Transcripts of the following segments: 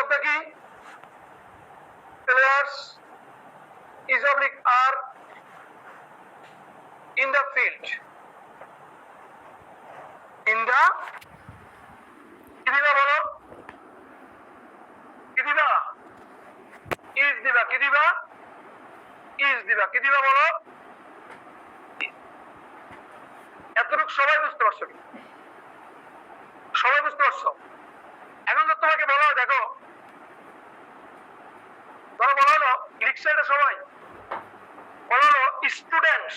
নিয়মটা কি? Players is oblique are in the field. In the কি দিবা বলো? কি দিবা? Is দিবা। কি দিবা? Is দিবা। কি দিবা বলো? এতটুকু সবাই বুঝতে পারছো? সবাই বুঝতে পারছো? এখন তো তোমাকে বলা হয়, দেখো ধরো বলা হলো লিখছে এটা সবাই, বলা হলো স্টুডেন্টস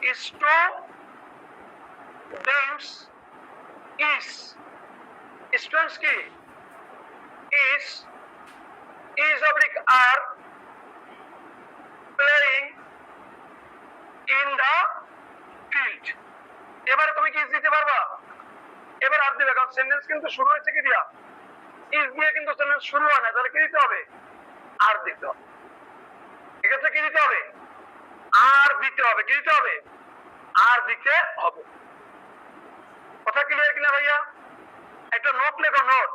is students কি is oblique are playing in the field। এবারে তুমি কি is দিতে পারবা? এবার আর দিবে, কারণ সেন্টেন্স কিন্তু শুরু হয়েছে কি দিয়া? is দিয়ে কিন্তু সেন্টেন্স শুরু হয় না, তাহলে কি দিতে হবে? আর দিতে হবে। এক্ষেত্রে কি দিতে হবে? আর দিতে হবে। কি দিতে হবে? আর দিতে হবে। কথা ক্লিয়ার কিনা ভাইয়া? একটা নোট লেখো, নোট,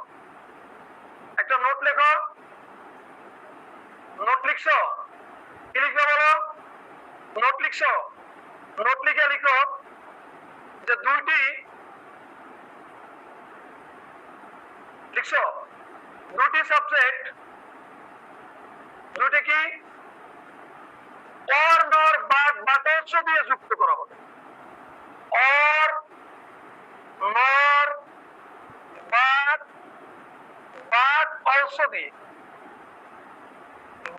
একটা নোট লেখো। নোট লিখছো? কি লিখবে বলো? নোট লিখছো? নোট লিখে লিখো যে দুইটি লিখছো, দুটি সাবজেক্ট, দুটি কি অর নর বাট বাটস দিয়ে যুক্ত করা হবে। অর নর বাট বাট অলসো দিয়ে,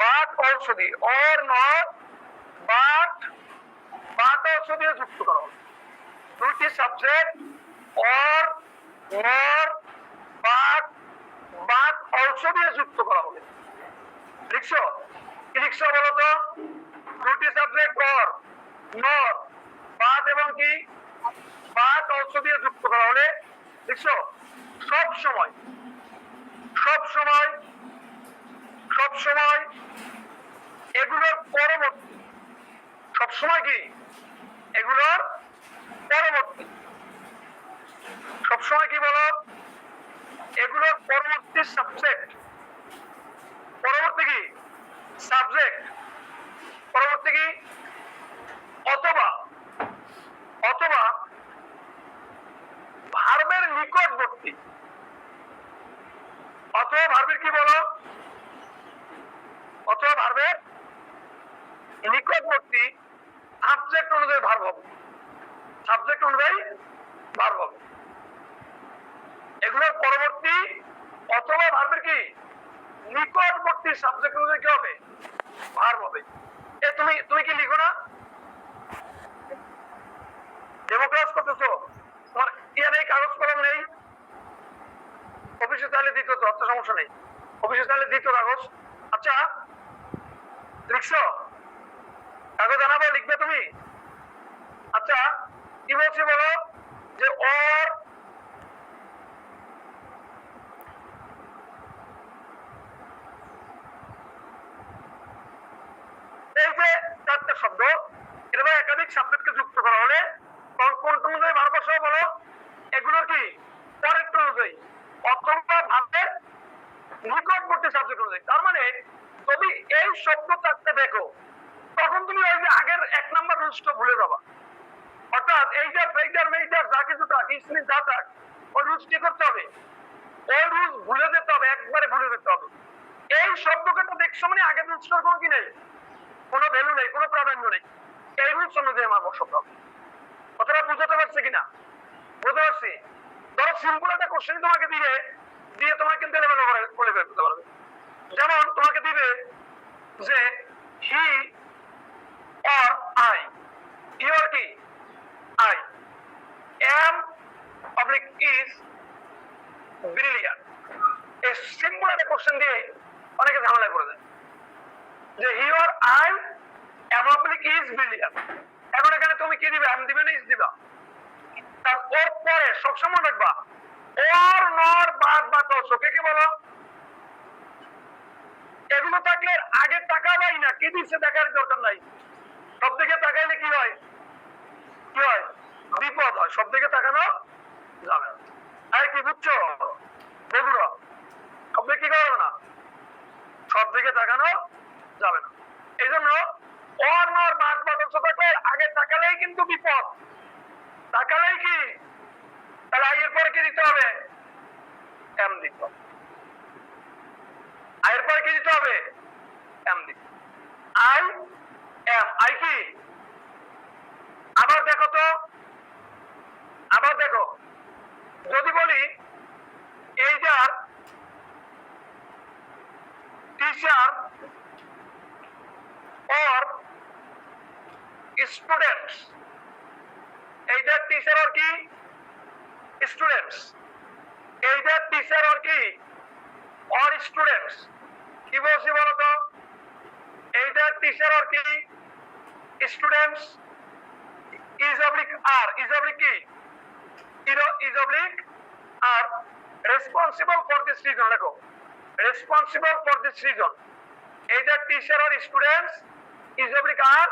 বাট অলসো দিয়ে, অর নর বাট বাট অলসো দিয়ে যুক্ত করা হবে। দুটি সাবজেক্ট অর নর বাট বাট অলসো দিয়ে যুক্ত করা হবে। লিখছো? কি লিখছো বলো তো? দুটি সাবজেক্ট অর নর বাট এবং কি বাট অলসো দিয়ে যুক্ত করা হলে লিখছো সব সময়, সব সময়, সব সময় এগুলোর পরবর্তী, সব সময় কি এগুলোর পরবর্তী, সব সময় কি বলো? এগুলোর পরবর্তী সাবজেক্ট, পরবর্তী কি সাবজেক্ট, পরবর্তী কি অথবা, অথবা ভার্বের নিকটবর্তী, অথবা ভার্বের কি বলো? অথবা ভার্বের নিকটবর্তী সাবজেক্ট অনুযায়ী ভার্ব হবে, সাবজেক্ট অনুযায়ী ভার্ব হবে। এগুলোর পরবর্তী অথবা ভার্বের কি নিকটবর্তী সাবজেক্ট অনুযায়ী কি হবে? ভার্ব হবে। এ তুমি তুমি কি লিখো না? ডেমো ক্লাস করতেছো? তোমার ইয়া নেই, কাগজ কলম নেই? অফিসে চাইলে দিত তো, অত সমস্যা নেই, অফিসে চাইলে দিত কাগজ। আচ্ছা লিখছো? কাগজ আনাবো, লিখবে তুমি? আচ্ছা কি বলছি বলো? যে অর এই যে চারটা শব্দ, এটা একাধিক সাবজেক্টকে যুক্ত করা হলে কোনটা অনুযায়ী ভার্ব বসাবো বলো? এগুলোর কি পরের অনুযায়ী অথবা ভার্বের নিকটবর্তী সাবজেক্ট অনুযায়ী। তার মানে যদি এই শব্দ চারটা দেখো, তখন তুমি ওই যে আগের এক নাম্বার রুলসটা ভুলে যাবা। অর্থাৎ এইটার ফেইটার মেইটার যা কিছু থাক, ইসলিন যা থাক, ওই রুলস কি করতে হবে? ওই রুলস ভুলে যেতে হবে, একবারে ভুলে যেতে হবে। এই শব্দটা দেখছো মানে আগের রুলসটার কোনো কি নেই, কোনো ভ্যালু নেই, কোনো প্রাধান্য নেই। এই রুলস অনুযায়ী আমার বসাতে হবে। কথাটা বুঝাতে পারছে কিনা? বুঝতে পারছি? ধরো সিম্পল একটা কোশ্চেন তোমাকে দিবে, দিয়ে তোমাকে কিন্তু এলোমেলো করে ফেলতে পারবে। যেমন তোমাকে দিবে যে he or I, he or কি I am public is brilliant. এই সিম্পল একটা কোশ্চেন দিয়ে অনেকে ঝামেলায় পড়ে যায় যে he or I am public is brilliant. এখন এখানে তুমি কি দিবে? এম দিবে না ইজ দিবা? তার ওর পরে সবসময় দেখবা ওর নর বাদ বা তলস, কে কি বলো? এগুলো থাকলে আগে তাকাবাই না, কি দিচ্ছে দেখার দরকার নাই। সব দিকে তাকাইলে কি হয়? কি হয়? বিপদ হয়। সব দিকে তাকানো যাবে না। আর কি বুঝছো বন্ধুরা? সব দিকে তাকানো যাবে না। এই জন্য অর নর বাদ বাদল থাকলে আগে তাকালেই কিন্তু বিপদ, তাকালেই কি, তাহলে আইয়ের পরে কি দিতে হবে, এম দিতে হবে। আইয়ের পরে কি দিতে হবে, এম দিতে, আই এম, আই কি, আবার দেখো তো, আবার দেখো, যদি বলি এইটার teacher or students, either teacher or কি students, either teacher or কি or students, কি বলছি বলো তো, either teacher or কি students, is oblique are, is oblique কি, is oblique are responsible for this reason, লেখো responsible for this reason, either teacher or students is oblique are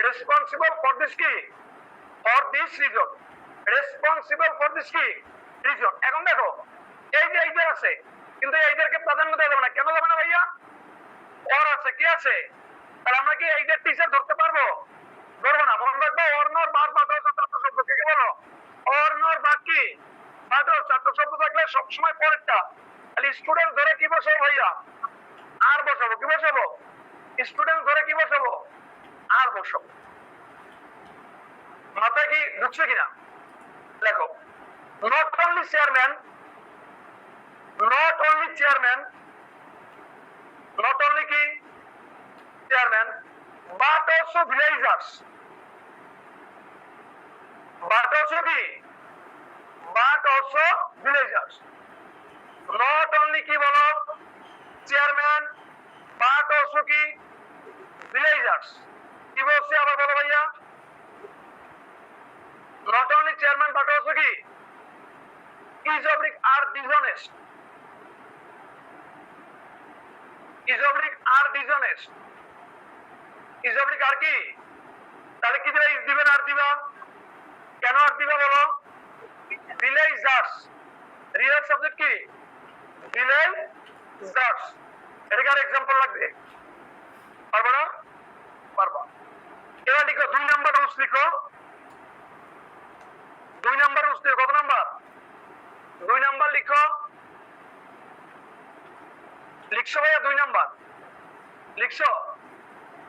responsible for this কি, for this reason, responsible for this কি reason। এখন দেখো এই যে এইটার আছে, কিন্তু এইটারকে প্রাধান্য দেওয়া যাবে না, কেন যাবে না ভাইয়া, অর আছে, কি আছে, তাহলে আমরা কি এইটার টিচার ধরতে পারবো, ধরবো না। মনে রাখবো অর নর বাদ বাদল ছাত্র শব্দ কে বলো, অর নর বাদ কি বাদল ছাত্র শব্দ থাকলে সবসময় পরেরটা, তাহলে স্টুডেন্ট ধরে কি বসাবো ভাইয়া, আর বসাবো, কি বসাবো, স্টুডেন্ট ধরে কি বসাবো, আর বসাবো। মাথায় কি ঢুকছে কিনা, লেখো not only chairman, not only chairman, not only কি chairman, but also villagers, but also কি, but also villagers, not only কি বলো চেয়ারম্যান, বাট অলসো কি ভিলেজার্স, কি বলছি আবার বলো ভাইয়া, not only chairman but also কি is oblique are dishonest, is oblique are dishonest, is oblique আর কি, তাহলে কি দিবে, is দিবেন আর দিবা, কেন আর দিবা বলো, villagers, real subject কি villagers, এটাকে আর এক্সাম্পল লাগবে, পারবো না, পারবা। এবার লিখো 2 নাম্বার রুলস, লিখো 2 নাম্বার রুলস, কত নাম্বার, 2 নাম্বার লিখো, লিখছো ভাইয়া 2 নাম্বার লিখছো,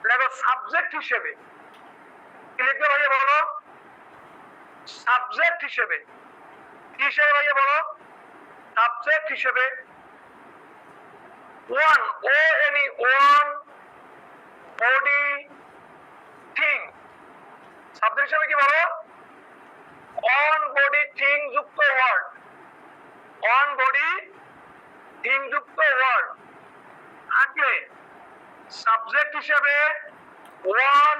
লেখো সাবজেক্ট হিসেবে, কি লিখবে ভাইয়া বলো, সাবজেক্ট হিসেবে, কি হিসেবে ভাইয়া বলো, সাবজেক্ট হিসেবে ওয়ান, ও any one body thing, subject হিসেবে কি বলো, অন বডি থিং যুক্ত ওয়ার্ড, অন বডি থিং যুক্ত ওয়ার্ড থাকলে সাবজেক্ট হিসেবে ওয়ান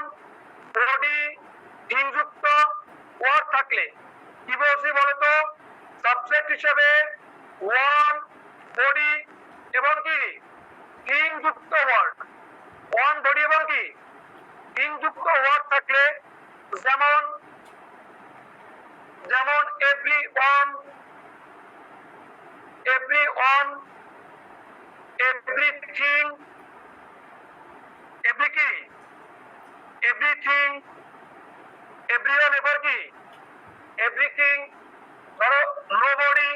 বডি থিং যুক্ত ওয়ার্ড থাকলে কি বলছি বলতো, সাবজেক্ট হিসেবে ওয়ান বডি এবং কি থিং যুক্ত ওয়ার্ড, ওয়ান বডি এবং কি থিং যুক্ত ওয়ার্ড থাকলে, যেমন যেমন everyone, everyone, everything, every কি everything, everyone এবার কি everything, ধরো nobody,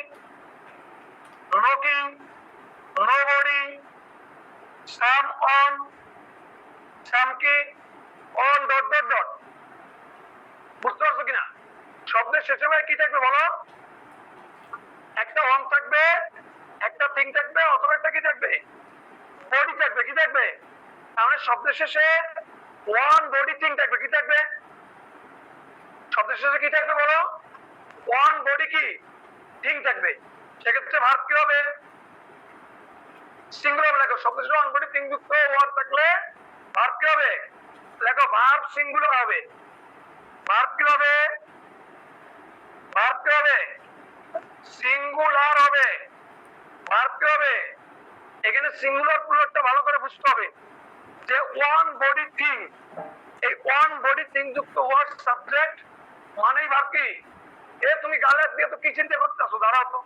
knocking, nobody, someone, some কি on dot dot dot, বুঝতে পারছো কিনা, শব্দের শেষে ভাই কি থাকবে বলো, একটা অন থাকবে, একটা থিং থাকবে, অথবা একটা কি থাকবে, বডি থাকবে, কি থাকবে, তাহলে শব্দের শেষে ওয়ান বডি থিং থাকবে, কি থাকবে, শব্দের শেষে কি থাকবে বলো, ওয়ান বডি কি থিং থাকবে, সেক্ষেত্রে ভার্ব কি হবে, সিঙ্গুলার লেখো, শব্দের শেষে ওয়ান বডি থিং যুক্ত ওয়ার্ড থাকলে ভার্ব কি হবে, লেখো ভার্ব সিঙ্গুলার হবে, ভার্ব কি হবে, ভার্ব কি হবে, সিঙ্গুলার হবে, ভার্ব কি হবে, এখানে সিঙ্গুলার প্লুরালটা ভালো করে বুঝতে হবে, যে ওয়ান বডি থিং, এই ওয়ান বডি থিং যুক্ত ওয়ার্ড সাবজেক্ট মানেই ভার্ব কি, এ তুমি গালে দিয়ে তো কি চিন্তা করতেছো, দাঁড়াও তো,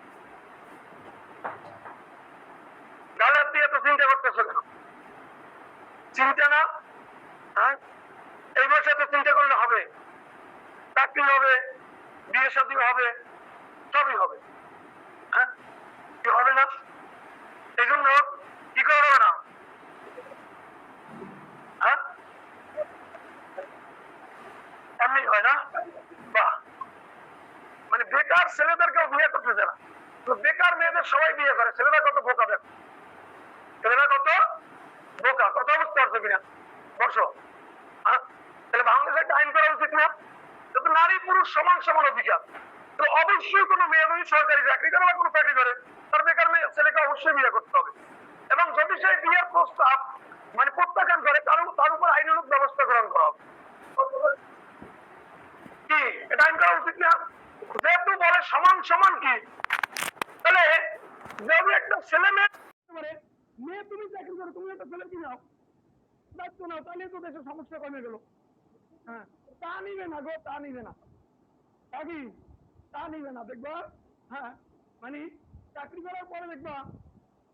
গালে দিয়ে তো চিন্তা করতেছো কেন, মেয়েদের সবাই বিয়ে করে, ছেলেরা কত বোকা দেখো, ছেলেরা কত বোকা, কথা বুঝতে পারছো কিনা বসো। তাহলে বাংলাদেশে একটা আইন করা উচিত না, যাতে নারী পুরুষ সমান সমান অধিকার। তো অবশ্যই কোনো মেয়ে যদি সরকারি চাকরি করে বা কোনো চাকরি করে, তার বেকার মেয়ে ছেলেকে অবশ্যই বিয়ে করতে হবে। এবং যদি সেই বিয়ের প্রস্তাব মানে প্রত্যাখ্যান করে, তার উপর আইনানুগ ব্যবস্থা গ্রহণ করা হবে। কি এটা আইন করা উচিত না? যেহেতু বলে সমান সমান কি, তাহলে যদি একটা ছেলে মেয়ে মেয়ে তুমি চাকরি করো, তুমি একটা ছেলে কি নাও দায়িত্ব নাও, তাহলে তো দেশের সমস্যা কমে গেল। হ্যাঁ, তা নিবে না গো, তা নিবে না, তা কি তা নিবে না। দেখবা হ্যাঁ, মানে চাকরি করার পরে দেখবা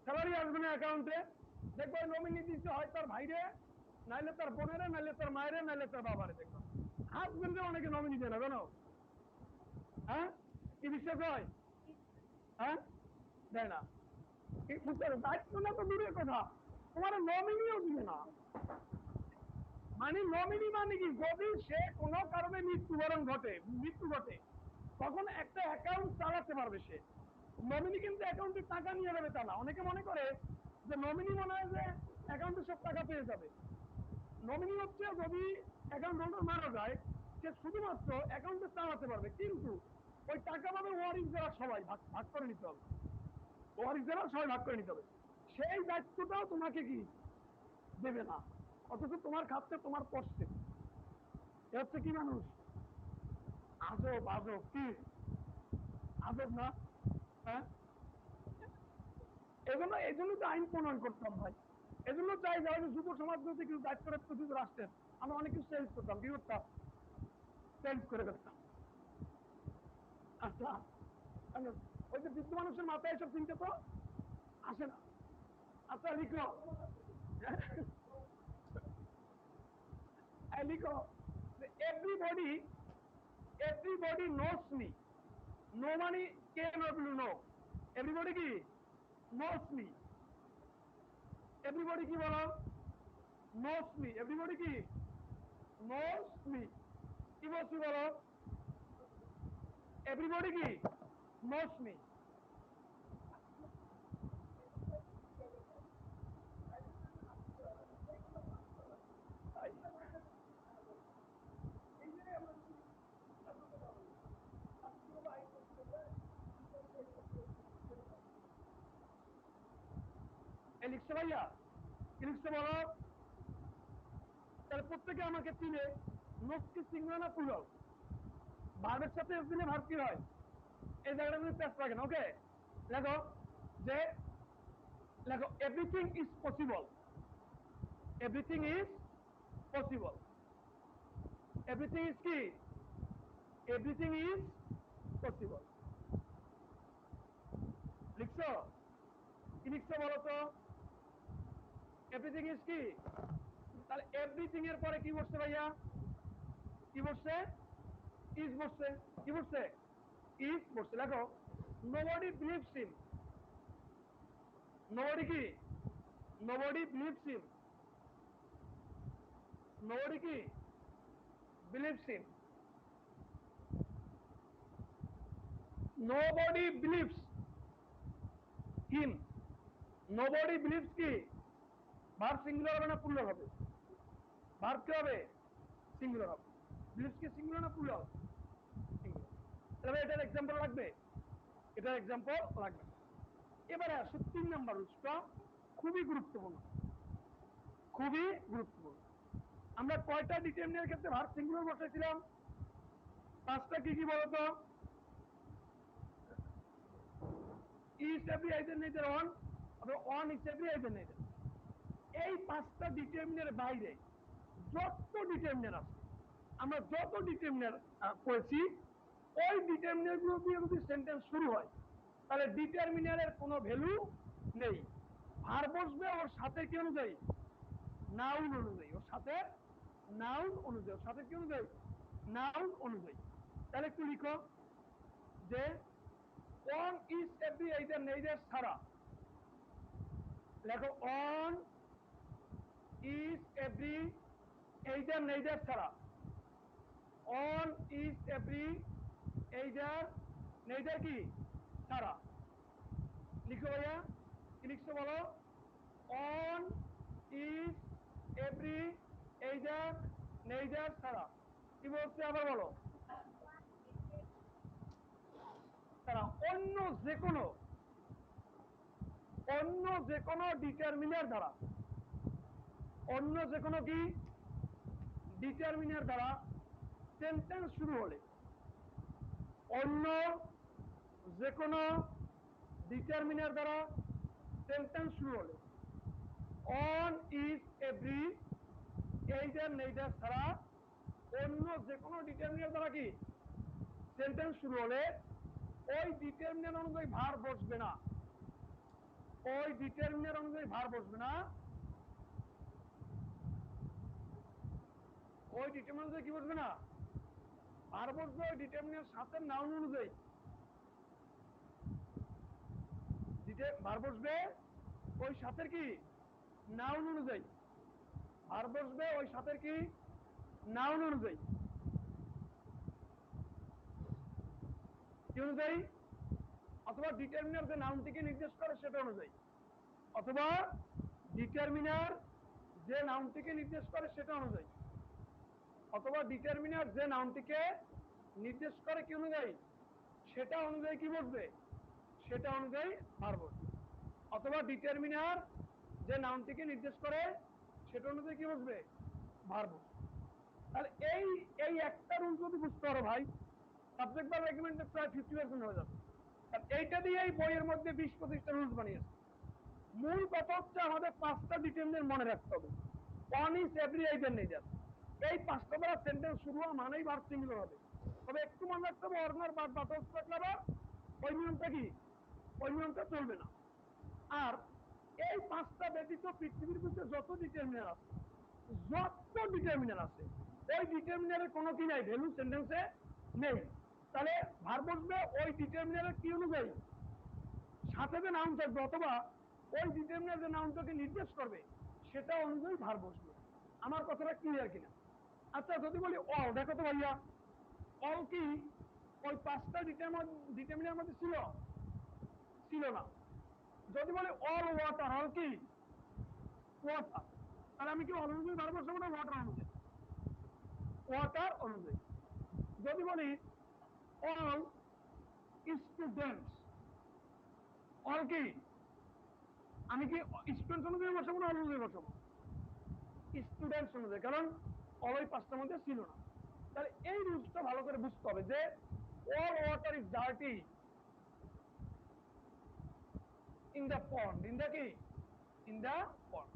স্যালারি আসবে না অ্যাকাউন্টে, দেখবা নমিনি দিতে হয় তার ভাইরে, নাইলে তার বোনেরে, নাইলে তার মায়েরে, নাইলে তার বাবারে। দেখবা হাজবেন্ডে অনেকে নমিনি দেয় না, জানো? হ্যাঁ, কি বিশ্বাস হয়? হ্যাঁ, দেয় না। দায়িত্ব না তো দূরের কথা, তোমার নমিনিও দিবে না। মানে নমিনি মানে কি, যদি সে কোনো কারণে মৃত্যু ঘটে তখন একটা অ্যাকাউন্ট চালাতে পারবে সে। নমিনি কিন্তু অ্যাকাউন্টে টাকা নিয়ে যাবে তা না। অনেকে মনে করে যে নমিনি মনে হয় যে অ্যাকাউন্টে সব টাকা পেয়ে যাবে। নমিনি হচ্ছে যদি অ্যাকাউন্ট হোল্ডার মারা যায়, সে শুধুমাত্র অ্যাকাউন্টে চালাতে পারবে, কিন্তু ওই টাকা পাবে ওয়ারিশ যারা সবাই ভাগ করে নিতে হবে, ওয়ারিশ যারা সবাই ভাগ করে নিতে হবে। সেই দায়িত্বটাও তোমাকে কি দেবে না, অথচ তোমার খাচ্ছে, তোমার কষ্টে। এ হচ্ছে কি মানুষ? আজব আজব, কি আজব না? হ্যাঁ, এই জন্য তো আইন প্রণয়ন করতাম ভাই। এজন্য চাই যে যুব সমাজ যদি কিছু দায়িত্ব রাখতো যদি রাষ্ট্রের, আমরা অনেক কিছু চেঞ্জ করতাম। কি করতাম? চেঞ্জ করে ফেলতাম। আচ্ছা, ওই যে বৃদ্ধ মানুষের মাথায় এসব চিন্তা তো আসে না। আচ্ছা লিখো, লিখো এভরিবডি নোস মি। নো মানে কে নো, এভরিবডি কি নোস মি। এভরিবডি কি বলো? নোস মি। এভরিবডি কি নোস মি। কি বলছি বলো? এভরিবডি কি নোস মি। লিখছে ভাইয়া, কি লিখছে বলো? তাহলে প্রত্যেকে আমাকে চিনে। নোস কি সিঙ্গুলার না প্লুরাল? ভার্বের সাথে এস দিলে ভার্ব কি হয়? এই জায়গাটা যদি প্যাস রাখেন, ওকে লেখো যে, লেখো everything is possible. Everything is possible. Everything is কি? Everything is possible. লিখছো? কি লিখছো বলো তো? এভরিথিং ইজ কি? তাহলে এভরিথিং এর পরে কি বসছে ভাইয়া? কি বসছে? ইজ বসছে। কি বসছে? ইজ বসছে। লেখো নোবডি বিলিভস হিম। নোবডি কি? নোবডি বিলিভস হিম। নোবডি কি? বিলিভস হিম। নোবডি বিলিভস হিম। নোবডি বিলিভস কি? ভার্ব সিঙ্গুলার হবে না প্লুরাল হবে? ভার্ব কি হবে? সিঙ্গুলার হবে। বিলিভস কি সিঙ্গুলার না প্লুরাল? সিঙ্গুলার। তাহলে এটার एग्जांपल লাগবে, এটার एग्जांपल লাগবে। এবারে আসো 3 নাম্বার রুলসটা, খুবই গুরুত্বপূর্ণ, খুবই গুরুত্বপূর্ণ। আমরা কয়টা ডিটারমিনার ক্ষেত্রে ভার্ব সিঙ্গুলার বসাইছিলাম? 5টা। কি কি বলতো? Each every either neither one, অথবা one each every either neither. এই 5টা ডিটারমিনার বাইরে যত ডিটারমিনার আছে, আমরা যত ডিটারমিনার করেছি, ওই ডিটারমিনার গুলো দিয়ে যদি সেন্টেন্স শুরু হয়, তাহলে ডিটারমিনারের কোনো ভ্যালু নেই। ভার্ব বসবে ওর সাথে কি অনুযায়ী? নাউন অনুযায়ী। ওর সাথে নাউন অনুযায়ী। ওর সাথে কি অনুযায়ী? নাউন অনুযায়ী। তাহলে একটু লিখো যে one each every either neither ছাড়া, লেখো one each every either neither ছাড়া। One each every either neither কি ছাড়া। ভাইয়া? কি লিখছো বলো? One, each, every, either, neither ছাড়া। কি বলছে আবার বলো? তারা অন্য যে কোনো ডিটারমিনার দ্বারা, অন্য যে কোনো কি ডিটারমিনার দ্বারা সেন্টেন্স শুরু হলে, অন্য যে কোনো ডিটারমিনার দ্বারা সেন্টেন্স শুরু হলে, on, each, every, either, neither ছাড়া অন্য যে কোনো ডিটারমিনার দ্বারা কি সেন্টেন্স শুরু হলে ওই ডিটারমিনার অনুযায়ী ভার বসবে না, ওই ডিটারমিনার অনুযায়ী ভার বসবে না, ওই ডিটারমিনার অনুযায়ী কি বসবে না, ভার বসবে ওই ডিটারমিনার সাথে নাউন অনুযায়ী, ভার বসবে ওই সাথে কি নাউন অনুযায়ী, ভার বসবে ওই সাথে কি নাউন অনুযায়ী। কি অনুযায়ী? অথবা ডিটারমিনার যে নাউনটিকে নির্দেশ করে সেটা অনুযায়ী, অথবা ডিটারমিনার যে নাউনটিকে নির্দেশ করে সেটা অনুযায়ী, অথবা ডিটারমিনার যে নাউনটিকে নির্দেশ করে কি অনুযায়ী সেটা অনুযায়ী কি বসবে, সেটা অনুযায়ী ভার বসবে, অথবা ডিটারমিনার যে নাউনটিকে নির্দেশ করে সেটা অনুযায়ী কি বসবে, ভার বসবে। তাহলে এই এই একটা রুল যদি বুঝতে পারো ভাই, সাবজেক্ট ভার্ব এগ্রিমেন্টে প্রায় 50% হয়ে যাবে। কারণ এইটা দিয়ে এই বইয়ের মধ্যে 20-25টা রুলস বানিয়েছে। মূল কথা হচ্ছে আমাদের 5টা ডিটারমিনেন্ট মনে রাখতে হবে। One is, every, either, neither. এই 5টা দ্বারা সেন্টেন্স শুরু হওয়া মানেই ভার্ব সিঙ্গুলার হবে। তবে একটু মনে রাখতে হবে অর্গার বা বাটলস থাকলে আবার ওই নিয়মটা কি, ওই নিয়মটা চলবে না। আর এই 5টা ব্যতীত পৃথিবীর ভিতরে যত ডিটারমিনার আছে, যত ডিটারমিনার আছে, ওই ডিটারমিনারের কোনো কি নাই, ভ্যালু সেন্টেন্সে নেই। তাহলে ভার বসবে ওই ডিটারমিনারের কি অনুযায়ী, সাথে যে নাউন থাকবে, অথবা ওই ডিটারমিনার যে নাউনটাকে নির্দেশ করবে সেটা অনুযায়ী ভার বসবে। আমার কথাটা ক্লিয়ার কিনা? আচ্ছা যদি বলি অল, দেখো তো ভাইয়া, অল কি ওই 5টা ডিটারমিনার মধ্যে ছিল? ছিল না। যদি বলি অল ওয়াটার, অল কি ওয়াটার, তাহলে আমি কি অল অনুযায়ী ভার বসাবো না ওয়াটার অনুযায়ী? ওয়াটার অনুযায়ী। যদি বলি অল স্টুডেন্টস, অল কি আমি কি স্টুডেন্টস অনুযায়ী বসাবো না অল অনুযায়ী বসাবো? স্টুডেন্টস অনুযায়ী, কারণ অল ওই 5টার মধ্যে ছিল না। তাহলে এই রুলসটা ভালো করে বুঝতে হবে যে all water is dirty in the pond, in the কি, ইন দ্য পন্ড,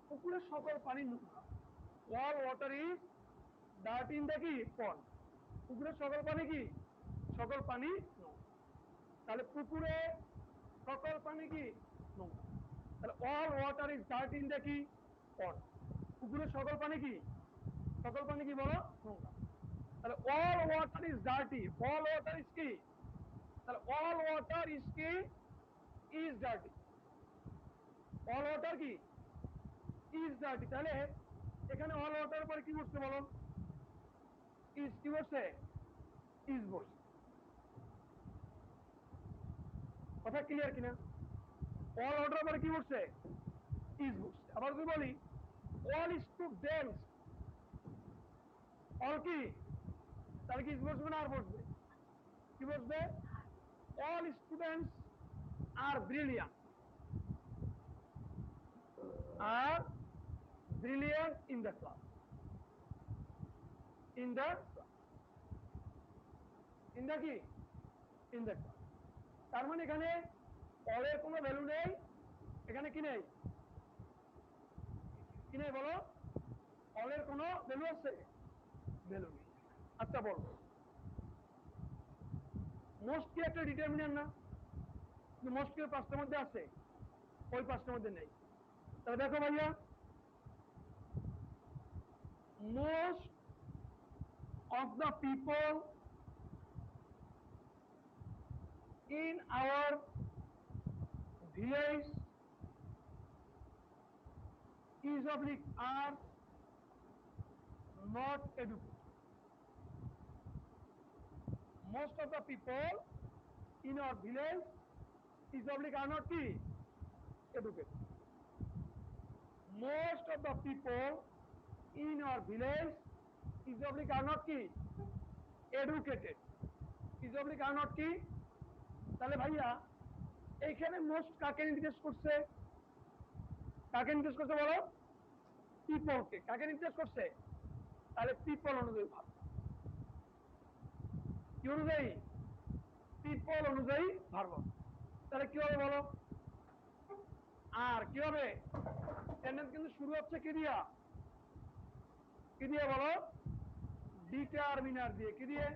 পুকুরের সকল পানি নোংরা। All water is dirty in the কি পন্ড, পুকুরের সকল পানি কি, সকল পানি নোংরা। তাহলে পুকুরে সকল পানি কি নোংরা। তাহলে all water is dirty in the কি পন্ড, পুকুরের সকল পানি কি, সকল পানি কি বলো নোংরা। তাহলে all water is dirty, all water is কি, তাহলে অল ওয়াটার ইজ কি, ইজ ডার্টি, অল ওয়াটার কি ইজ ডার্টি। তাহলে এখানে অল ওয়াটার পরে কি বসছে বলো, ইজ কি বসছে, ইজ বসছে। কথা ক্লিয়ার কিনা? অল ওয়াটার পরে কি বসছে, ইজ বসছে। আবার যদি বলি অল স্টুডেন্টস, অল কি, তাহলে কি ইজ বসবে না আর বসবে, কি বসবে, all students are brilliant, are brilliant in the class, in the class, in the কি, ইন দ্য ক্লাস। তার মানে এখানে অলের কোনো ভ্যালু নেই, এখানে কি নেই, কি নেই বলো, অলের কোনো ভ্যালু আছে, ভ্যালু নেই। আচ্ছা বলো, মোস্ট কি একটা ডিটারমিনার না? মোস্ট কি 5টার মধ্যে আছে? ওই 5টার মধ্যে নেই। তাহলে দেখো ভাইয়া, most of the people in our village is oblique are not educated. Most of the people in our village is oblique are not কি educated. Most of the people in our village is oblique are not কি educated. is oblique are not কি, তাহলে ভাইয়া এইখানে most কাকে নির্দেশ করছে? কাকে নির্দেশ করছে বলো? পিপলকে। কাকে নির্দেশ করছে? তাহলে পিপল অনুযায়ী ভাব, কি অনুযায়ী? পিপল অনুযায়ী ভার্ব। তাহলে কি হবে বলো? আর কি হবে? সেন্টেন্স কিন্তু শুরু হচ্ছে কি দিয়া? কি দিয়ে বলো? ডিটারমিনার দিয়ে। কি দিয়ে?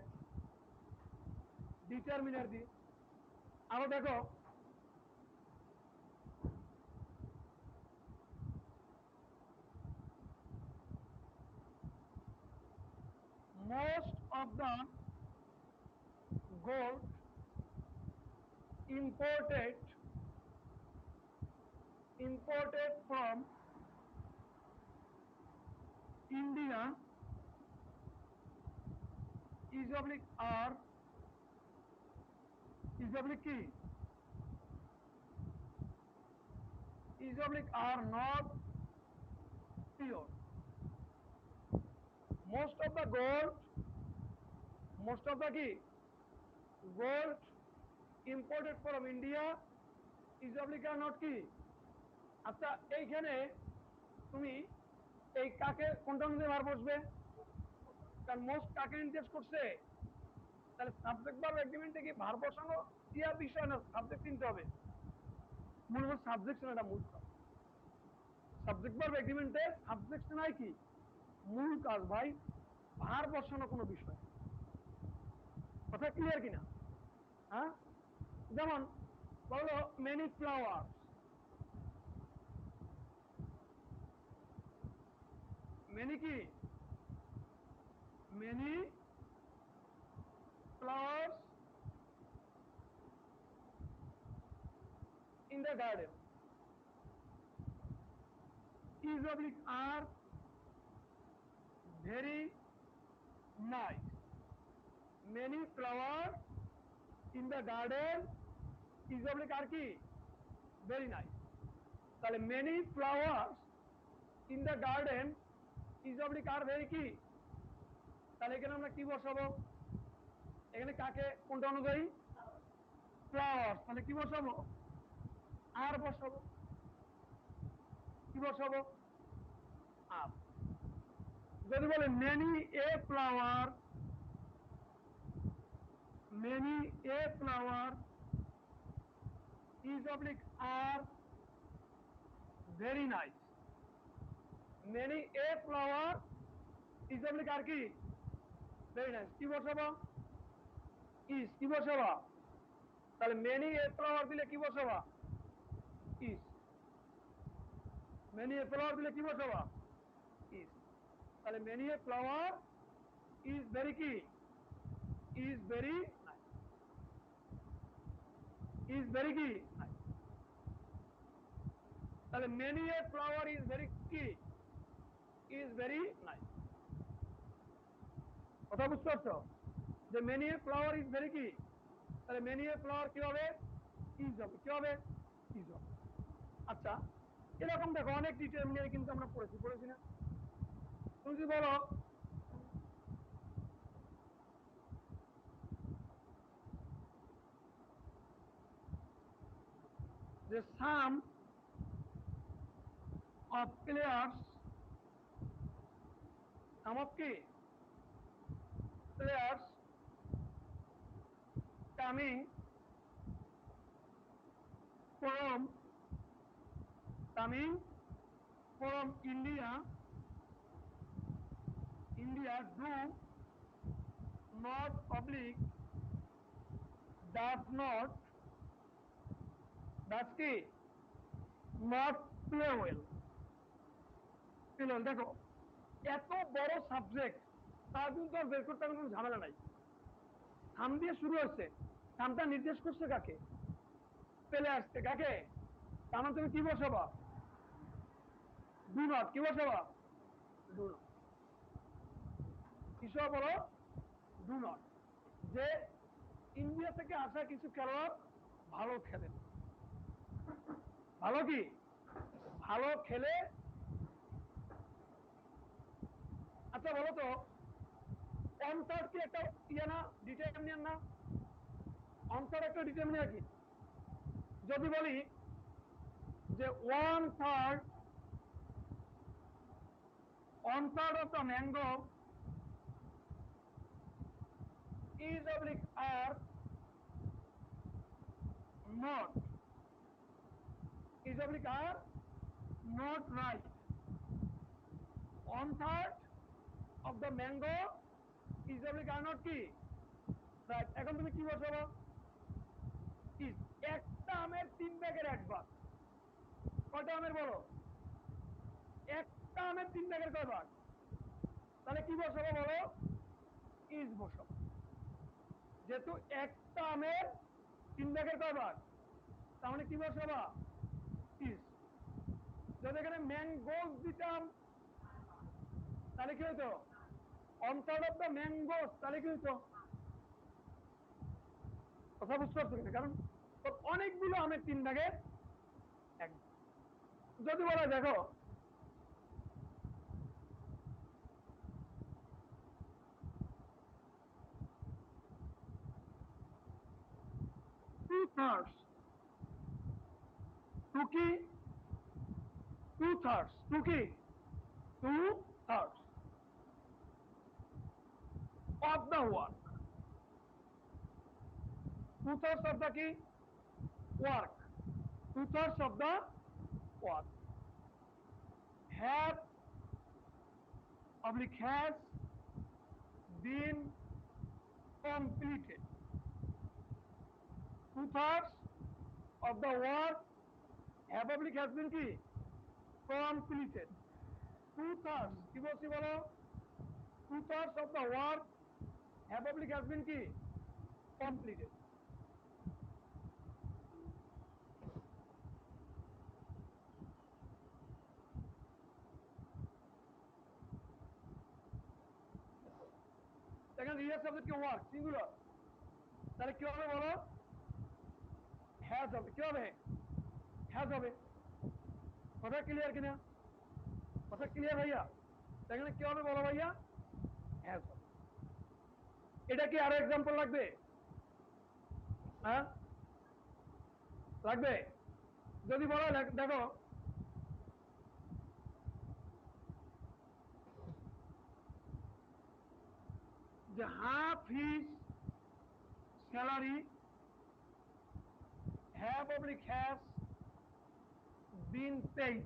ডিটারমিনার দিয়ে। আরো দেখো, most of the gold imported from India is oblique are is oblique কি? is oblique are not pure. Most of the কি? gold imported from India is oblique are not কি? আচ্ছা, এইখানে তুমি এই কাকে কোনটা অনুযায়ী ভার বসবে? কারণ মোস্ট কাকে নির্দেশ করছে? তাহলে সাবজেক্ট ভার্ব এগ্রিমেন্টে কি ভার বসানো ইয়া বিষয় না, সাবজেক্ট চিনতে হবে। মূলত সাবজেক্ট এটা মূল কাজ। সাবজেক্ট ভার্ব এগ্রিমেন্টে সাবজেক্ট নাই কি মূল কাজ ভাই, ভার বসানো কোনো বিষয়। কথা ক্লিয়ার কিনা? হ্যাঁ, যেমন বলো মেনি ফ্লাওয়ার। মেনি কি? Many flowers in the garden is oblique are very nice. Many flowers in the garden is oblique are কি very nice. তাহলে many flowers in the garden is oblique are very কি, তাহলে এখানে আমরা কি বসাবো? এখানে কাকে কোনটা অনুযায়ী? ফ্লাওয়ার্স। তাহলে কি বসাবো? আর বসাবো। কি বসাবো? আর। যদি বলে many a flower, many a flower is oblique are very nice. Many a flower is oblique are কি very nice. কি বসাবো? is। কি বসাবা? তাহলে many a flower দিলে কি বসাবা? is। many a flower দিলে কি বসাবা? is। তাহলে many a flower is very কি is very nice। is very কি nice। তাহলে many a flower is very কি is very nice। কথা বুঝতে পারছো? যে many a flower is very কি, তাহলে many a flower কি হবে? is হবে। কি হবে? is হবে। আচ্ছা, এরকম দেখো অনেক ডিটারমিনার কিন্তু আমরা পড়েছি না? তুমি যদি বলো যে সাম অফ প্লেয়ার্স, সাম অফ কি players coming from India do not oblique does কি নট প্লে ওয়েল। দেখো এত বড় সাবজেক্ট, তার কিন্তু আর বের করতে কোনো ঝামেলা নাই। সাম দিয়ে শুরু হচ্ছে, সামটা নির্দেশ করছে কাকে? পেলে আসছে কাকে? তার মানে তুমি কি বসাবা? Do not. কি বসাবা? Do not. কিসব বলো? Do not. যে ইন্ডিয়া থেকে আসা কিছু খেলোয়াড় ভালো খেলেন, ভালো কি ভালো খেলে। আচ্ছা বলো তো, অন্তর কি একটা ইয়ে না, ডিটারমিনার না? অন্তর একটা ডিটারমিনার কি? যদি বলি যে 1/3 of the mango is oblique are not is oblique are not right. 1/3 of the mango is oblique are not কি রাইট। এখন তুমি কি বসাবো? ইজ। একটা আমের 3 ভাগের 1 ভাগ। কয়টা আমের বলো? একটা আমের 3 ভাগের কয় ভাগ? তাহলে কি বসাবো বলো? ইজ বসাবো। যেহেতু একটা আমের 3 ভাগের কয় ভাগ, তার মানে কি বসাবা? ইজ। যদি এখানে ম্যাঙ্গোস দিতাম তাহলে কি হতো? অন্তর অফ দ্য ম্যাঙ্গোস, তাহলে কি হতো? কথা বুঝতে পারছো কিনা? কারণ ওর অনেকগুলো আমের 3 ভাগের 1 ভাগ। যদি বলা দেখো 2/3, টু কি 2/3, টু কি 2/3 of the work, 2/3 of the কি work, 2/3 of the work have oblique has been completed, 2/3 of the work have oblique has been কি completed, 2/3 কি বলছি বলো? 2/3 of the work have oblique has been কি completed। এখানে real subject কি work singular, তাহলে কি হবে বলো? হ্যাজ হবে। কি হবে? হ্যাজ হবে। কথা ক্লিয়ার কিনা? কথা ক্লিয়ার ভাইয়া? এখানে কি হবে বলো ভাইয়া? হ্যাজ হবে। এটা কি আরো এক্সাম্পল লাগবে? হ্যাঁ লাগবে। যদি বলো দেখো যে half his salary have oblique has been paid,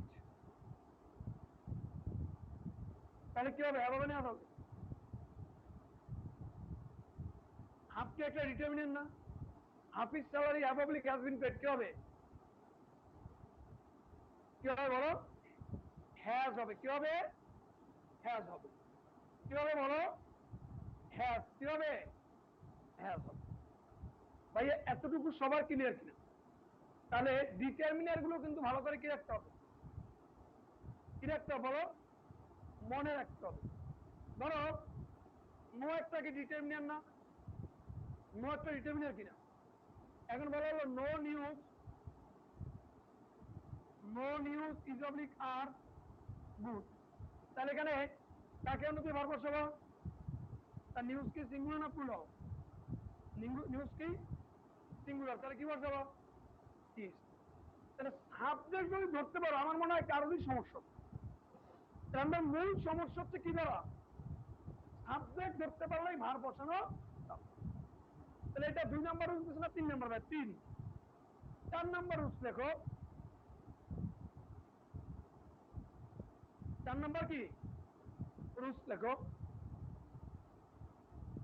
তাহলে কি হবে? have হবে না হবে? হাফ কি একটা ডিটারমিনেন্ট না? Half his salary have oblique has been paid কি হবে? কি হবে বলো? হ্যাজ হবে। কি হবে? হ্যাজ হবে। কি হবে বলো? হ্যাজ। কি হবে? হ্যাজ হবে। ভাইয়া এতটুকু সবার ক্লিয়ার কিনা? তাহলে ডিটারমিনার গুলো কিন্তু ভালো করে কি রাখতে হবে? কি রাখতে হবে বলো? মনে রাখতে হবে। ধরো নো একটা কি ডিটারমিনার না? নো একটা ডিটারমিনার কিনা? এখন বলা হলো no news is oblique are good. তাহলে এখানে কাকে অনুমতি ভার বসাবো? তার নিউজ কি সিঙ্গুলার না প্লুরাল? নিউজ কি সিঙ্গুলার, তাহলে কি বসাবো? ইজ। তাহলে সাবজেক্ট যদি ধরতে পারো, আমার মনে হয় কারোরই সমস্যা হবে। তাহলে আমরা মূল সমস্যা হচ্ছে কি দ্বারা? সাবজেক্ট ধরতে পারলেই ভার বসানো যাবে। তাহলে এটা 2 নাম্বার রুলস দিচ্ছে না 3 নাম্বার? ভাই 3। 4 নাম্বার রুলস দেখো। 4 নাম্বার কি রুলস লেখো?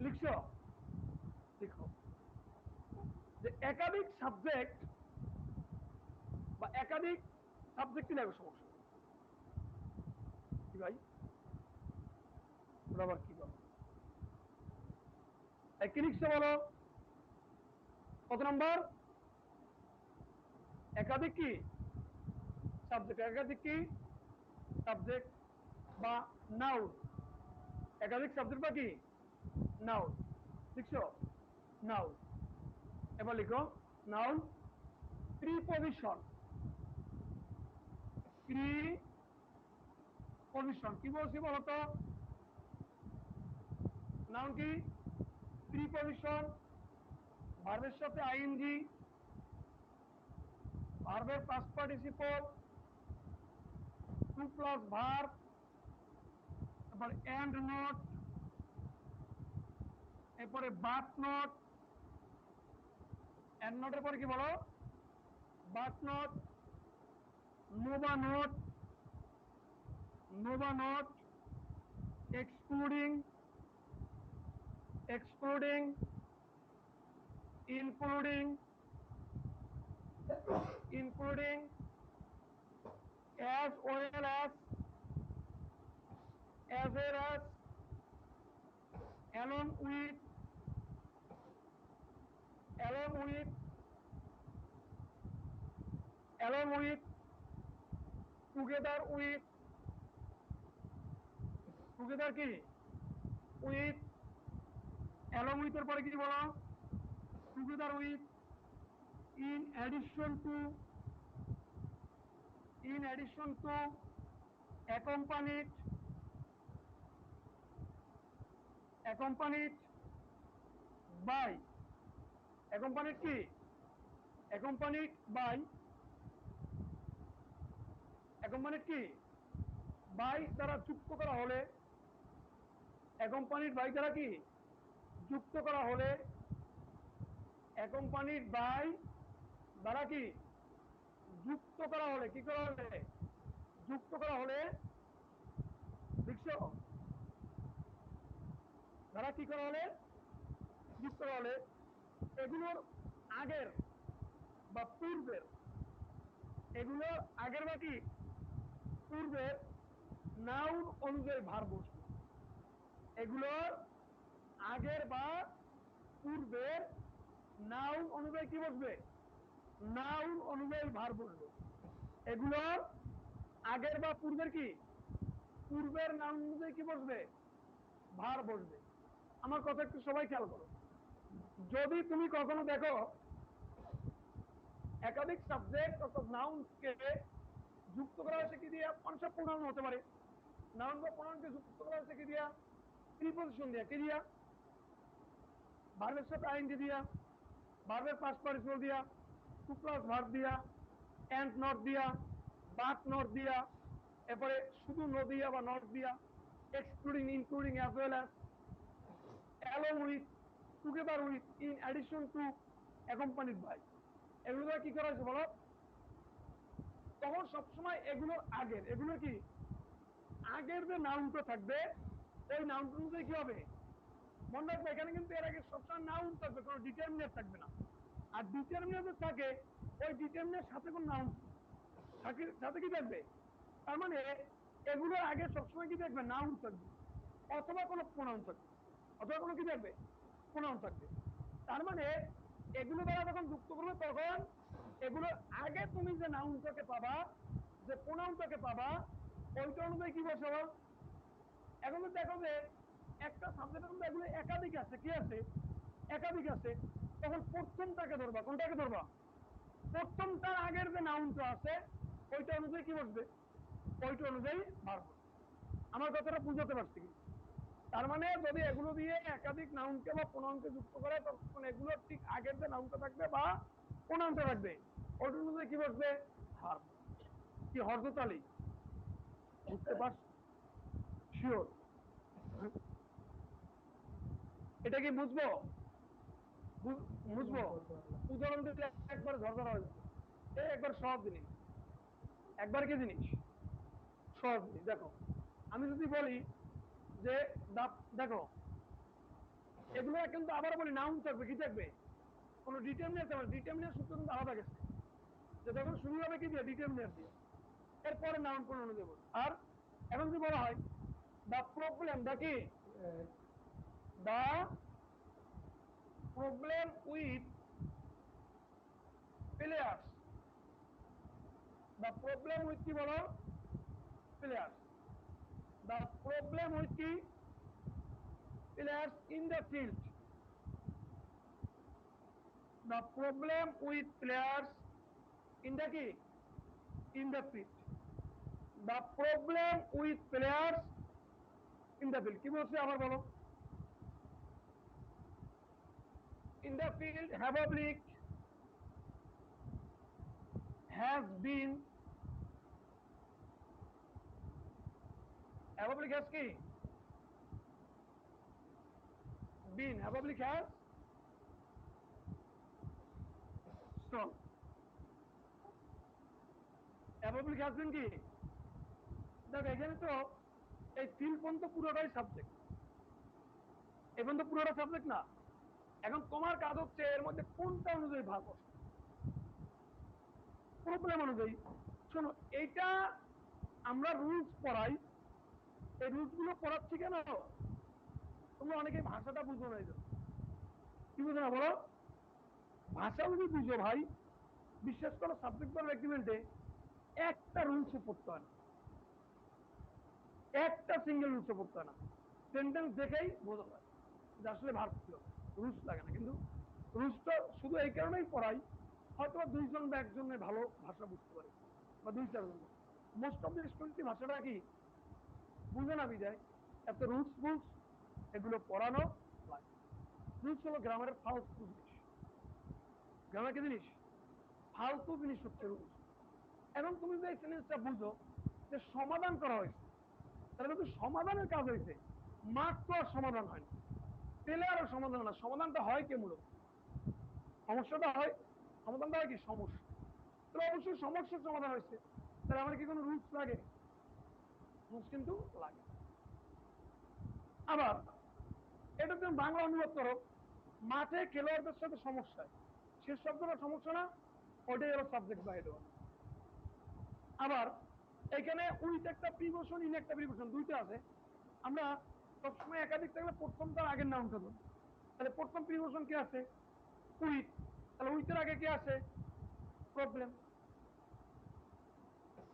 লিখছো? লিখো যে একাধিক সাবজেক্ট বা একাধিক সাবজেক্টই লাগবে সমস্যা নেই। কি ভাই ওরা আবার কি বলো? কি লিখছো বলো? কত নাম্বার? একাধিক কি সাবজেক্ট, একাধিক কি সাবজেক্ট বা নাউন, একাধিক সাবজেক্ট বা কি নাউন। লিখছো? নাউন। এবার লিখো নাউন প্রিপজিশন। প্রিপজিশন কি বলছি বলতো? নাউন কি? প্রিপজিশন, ভার্বের সাথে আইএনজি, ভার্বের past participle, to plus verb, তারপর এন্ড নোট, এরপরে বাট নোট, এন্ড নোটের পরে কি বলো? বাট নোট, নোভা নোট, নোভা not, excluding, excluding, including, including, as well as well as, along with, along with, along with, together with, together কি? with, along with এর পরে কি বলো? together with, in addition to, in addition to, accompanied, accompanied by, accompanied কি? accompanied by, accompanied কি? by দ্বারা যুক্ত করা হলে, accompanied by দ্বারা কি? যুক্ত করা হলে, accompanied by দ্বারা কি? যুক্ত করা হলে, কি করা হলে? যুক্ত করা হলে, দেখছো? দ্বারা কি করা হলে? যুক্ত করা হলে, এগুলোর আগের বা পূর্বের, এগুলোর আগের বা কি? পূর্বের নাউন অনুযায়ী ভার্ব বসবে। এগুলোর আগের বা পূর্বের নাউন অনুযায়ী কি বসবে? নাউন অনুযায়ী ভার্ব বসবে। এগুলোর আগের বা পূর্বের কি? পূর্বের নাউন অনুযায়ী কি বসবে? ভার্ব বসবে। আমার কথা একটু সবাই খেয়াল করো। যদি তুমি কখনো দেখো একাধিক সাবজেক্ট অর্থাৎ নাউনকে যুক্ত করা হয়েছে কি দিয়া? কনসেপ্ট প্রোনাউন হতে পারে। নাউন বা প্রোনাউনকে যুক্ত করা হয়েছে কি দিয়া? প্রিপজিশন দিয়া। কি দিয়া? ভার্বের সাথে আইএনজি দিয়া, ভার্বের পাস্ট পার্টিসিপল দিয়া, টু প্লাস ভার্ব দিয়া, এন্ড নট দিয়া, বাট নট দিয়া, এরপরে শুধু নো দিয়া বা নট দিয়া, excluding, including, as well as, along with, together with, in addition to, accompanied by. এগুলো দ্বারা কি করা হয়েছে বলো? তখন সবসময় এগুলোর আগের, এগুলো কি? আগের যে নাউনটা থাকবে ওই নাউনটা অনুযায়ী কি হবে? মনে রাখবে এখানে কিন্তু এর আগে সবসময় নাউন থাকবে, কোনো ডিটারমিনেট থাকবে না। আর ডিটারমিনেট থাকে ওই ডিটারমিনেট সাথে কোনো নাউন থাকে, সাথে কি থাকবে? তার মানে এগুলোর আগে সবসময় কি থাকবে? নাউন থাকবে অথবা কোনো প্রোনাউন থাকবে, অথবা কোনো কি থাকবে? প্রোনাউন থাকবে। তার মানে এগুলো দ্বারা যখন যুক্ত করবে তখন এগুলোর আগে তুমি যে নাউনটাকে পাবা, যে প্রোনাউনটাকে পাবা, ওইটা অনুযায়ী কি বসাবো? এখন তো দেখো যে একটা সাবজেক্টের মধ্যে এগুলো একাধিক আছে, কি আছে? একাধিক আছে। তখন প্রথমটাকে ধরবা। কোনটাকে ধরবা? প্রথমটার আগের যে নাউনটা আছে ওইটা অনুযায়ী কি বসবে? ওইটা অনুযায়ী ভার্ব বসবে। আমার কথাটা বুঝাতে পারছি কি? তার মানে যদি এগুলো দিয়ে একাধিক নাউনকে বা প্রোনাউনকে যুক্ত করে তখন এগুলো ঠিক আগের যে নাউনটা থাকবে বা প্রোনাউনটা থাকবে ওইটা অনুযায়ী কি বসবে? ভার্ব। কি হরজতালি? বুঝতে পারছো? শিওর? এটা কি বুঝবো? বুঝবো? উদাহরণ দিলে একবার ঝরঝরা হয়ে যাবে। এই একবার সহজ জিনিস, একবার কি জিনিস? সহজ জিনিস। দেখো আমি যদি বলি যে দেখো এগুলো কিন্তু আবার বলি নাউন থাকবে, কি থাকবে? কোন ডিটারমিনেট থাকবে। ডিটারমিনেট সূত্র কিন্তু আলাদা গেছে, যে তখন শুরু হবে কি দিয়ে? ডিটারমিনেট দিয়ে, এরপরে নাউন প্রোনাউন দেবো। আর এখন যদি বলা হয় দা প্রবলেম, দা কি? The problem with players, the problem with কি বলো? প্লেয়ার্স। দা প্রবলেম উইথ কি? Players in the field, the problem with players in the কি? In the pitch. The problem with players in the field, কি বলছে আবার বলো? In the field have oblique has been, have oblique has কি been, have oblique has strong, have oblique has been কি? দেখো এখানে তো এই ফিল্ড পর্যন্ত পুরোটাই সাবজেক্ট, এই পর্যন্ত পুরোটা সাবজেক্ট না। এখন তোমার কাজ হচ্ছে এর মধ্যে কোনটা অনুযায়ী ভাগ বসে, প্রবলেম অনুযায়ী। শোনো, এইটা আমরা রুলস পড়াই, এই রুলস গুলো পড়াচ্ছি কেন? তোমরা অনেকে ভাষাটা বুঝো না, এই জন্য। কি বুঝো না বলো? ভাষা যদি বুঝো ভাই, বিশ্বাস করো সাবজেক্ট ভার্ব এগ্রিমেন্টে একটা রুলস পড়তে হয় না, একটা সিঙ্গেল রুলস পড়তে হয় না। সেন্টেন্স দেখেই বোঝা যায় যে আসলে ভার্ব ছিল, রুলস লাগে না। কিন্তু রুলসটা শুধু এই কারণেই পড়াই, হয়তো দুইজন বা একজনের ভালো ভাষা বুঝতে পারে, বা দুই চারজন। মোস্ট অফ দ্য স্টুডেন্ট ভাষাটা কি বুঝে না, বিদায় এত রুলস রুলস এগুলো পড়ানো লাগে। রুলস হলো গ্রামারের ফালতু জিনিস। গ্রামার কি জিনিস? ফালতু জিনিস হচ্ছে রুলস। এবং তুমি যদি এই সেন্টেন্সটা বুঝো যে সমাধান করা হয়েছে, তাহলে কিন্তু সমাধানের কাজ হয়েছে, মাত্র আর সমাধান হয় না, পেলে আরো সমাধান না। সমাধানটা হয় কে মূলত? সমস্যাটা হয়, সমাধানটা হয় কি সমস্যা। তাহলে অবশ্যই সমস্যার সমাধান হয়েছে, তাহলে আমার কি কোনো রুলস লাগে? রুলস কিন্তু লাগে। আবার এটা তুমি বাংলা অনুবাদ করো, মাঠে খেলোয়াড়দের সাথে সমস্যা, শেষ শব্দটা সমস্যা না, ওটাই হলো সাবজেক্ট বা হেড। আবার এখানে উইথ একটা প্রিপোজিশন, ইন একটা প্রিপোজিশন, দুইটা আছে। আমরা সবসময় একাধিক থাকলে প্রথমটার আগের নামটা ধরবো। তাহলে প্রথম প্রিপোজিশন কি আছে? উইথ। তাহলে উইথের আগে কি আছে? প্রবলেম।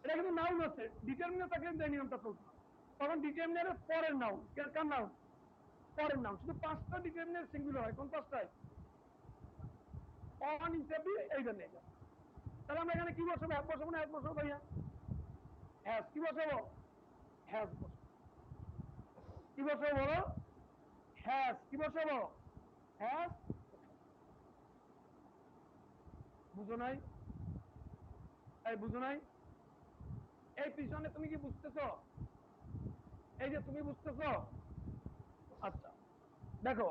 এটা কিন্তু নাউন আছে, ডিটারমিনার থাকলে এই নিয়মটা চলতো না। তখন ডিটারমিনারের পরের নাউন, কার নাউন? পরের নাউন। শুধু পাঁচটা ডিটারমিনার সিঙ্গুলার হয়, কোন পাঁচটায়? অন হিসাবে এইটা নেই। তাহলে আমরা এখানে কি বসাবো? হ্যাভ বসাবো না হ্যাভ বসাবো ভাইয়া? হ্যাজ। কি বসাবো? হ্যাজ বসাবো। কি বসাবো বলো? হ্যাজ। কি বসাবো? হ্যাজ। বুঝো নাই? এই বুঝো নাই? এই পিছনে তুমি কি বুঝতেছো? এই যে তুমি বুঝতেছো? আচ্ছা, দেখো,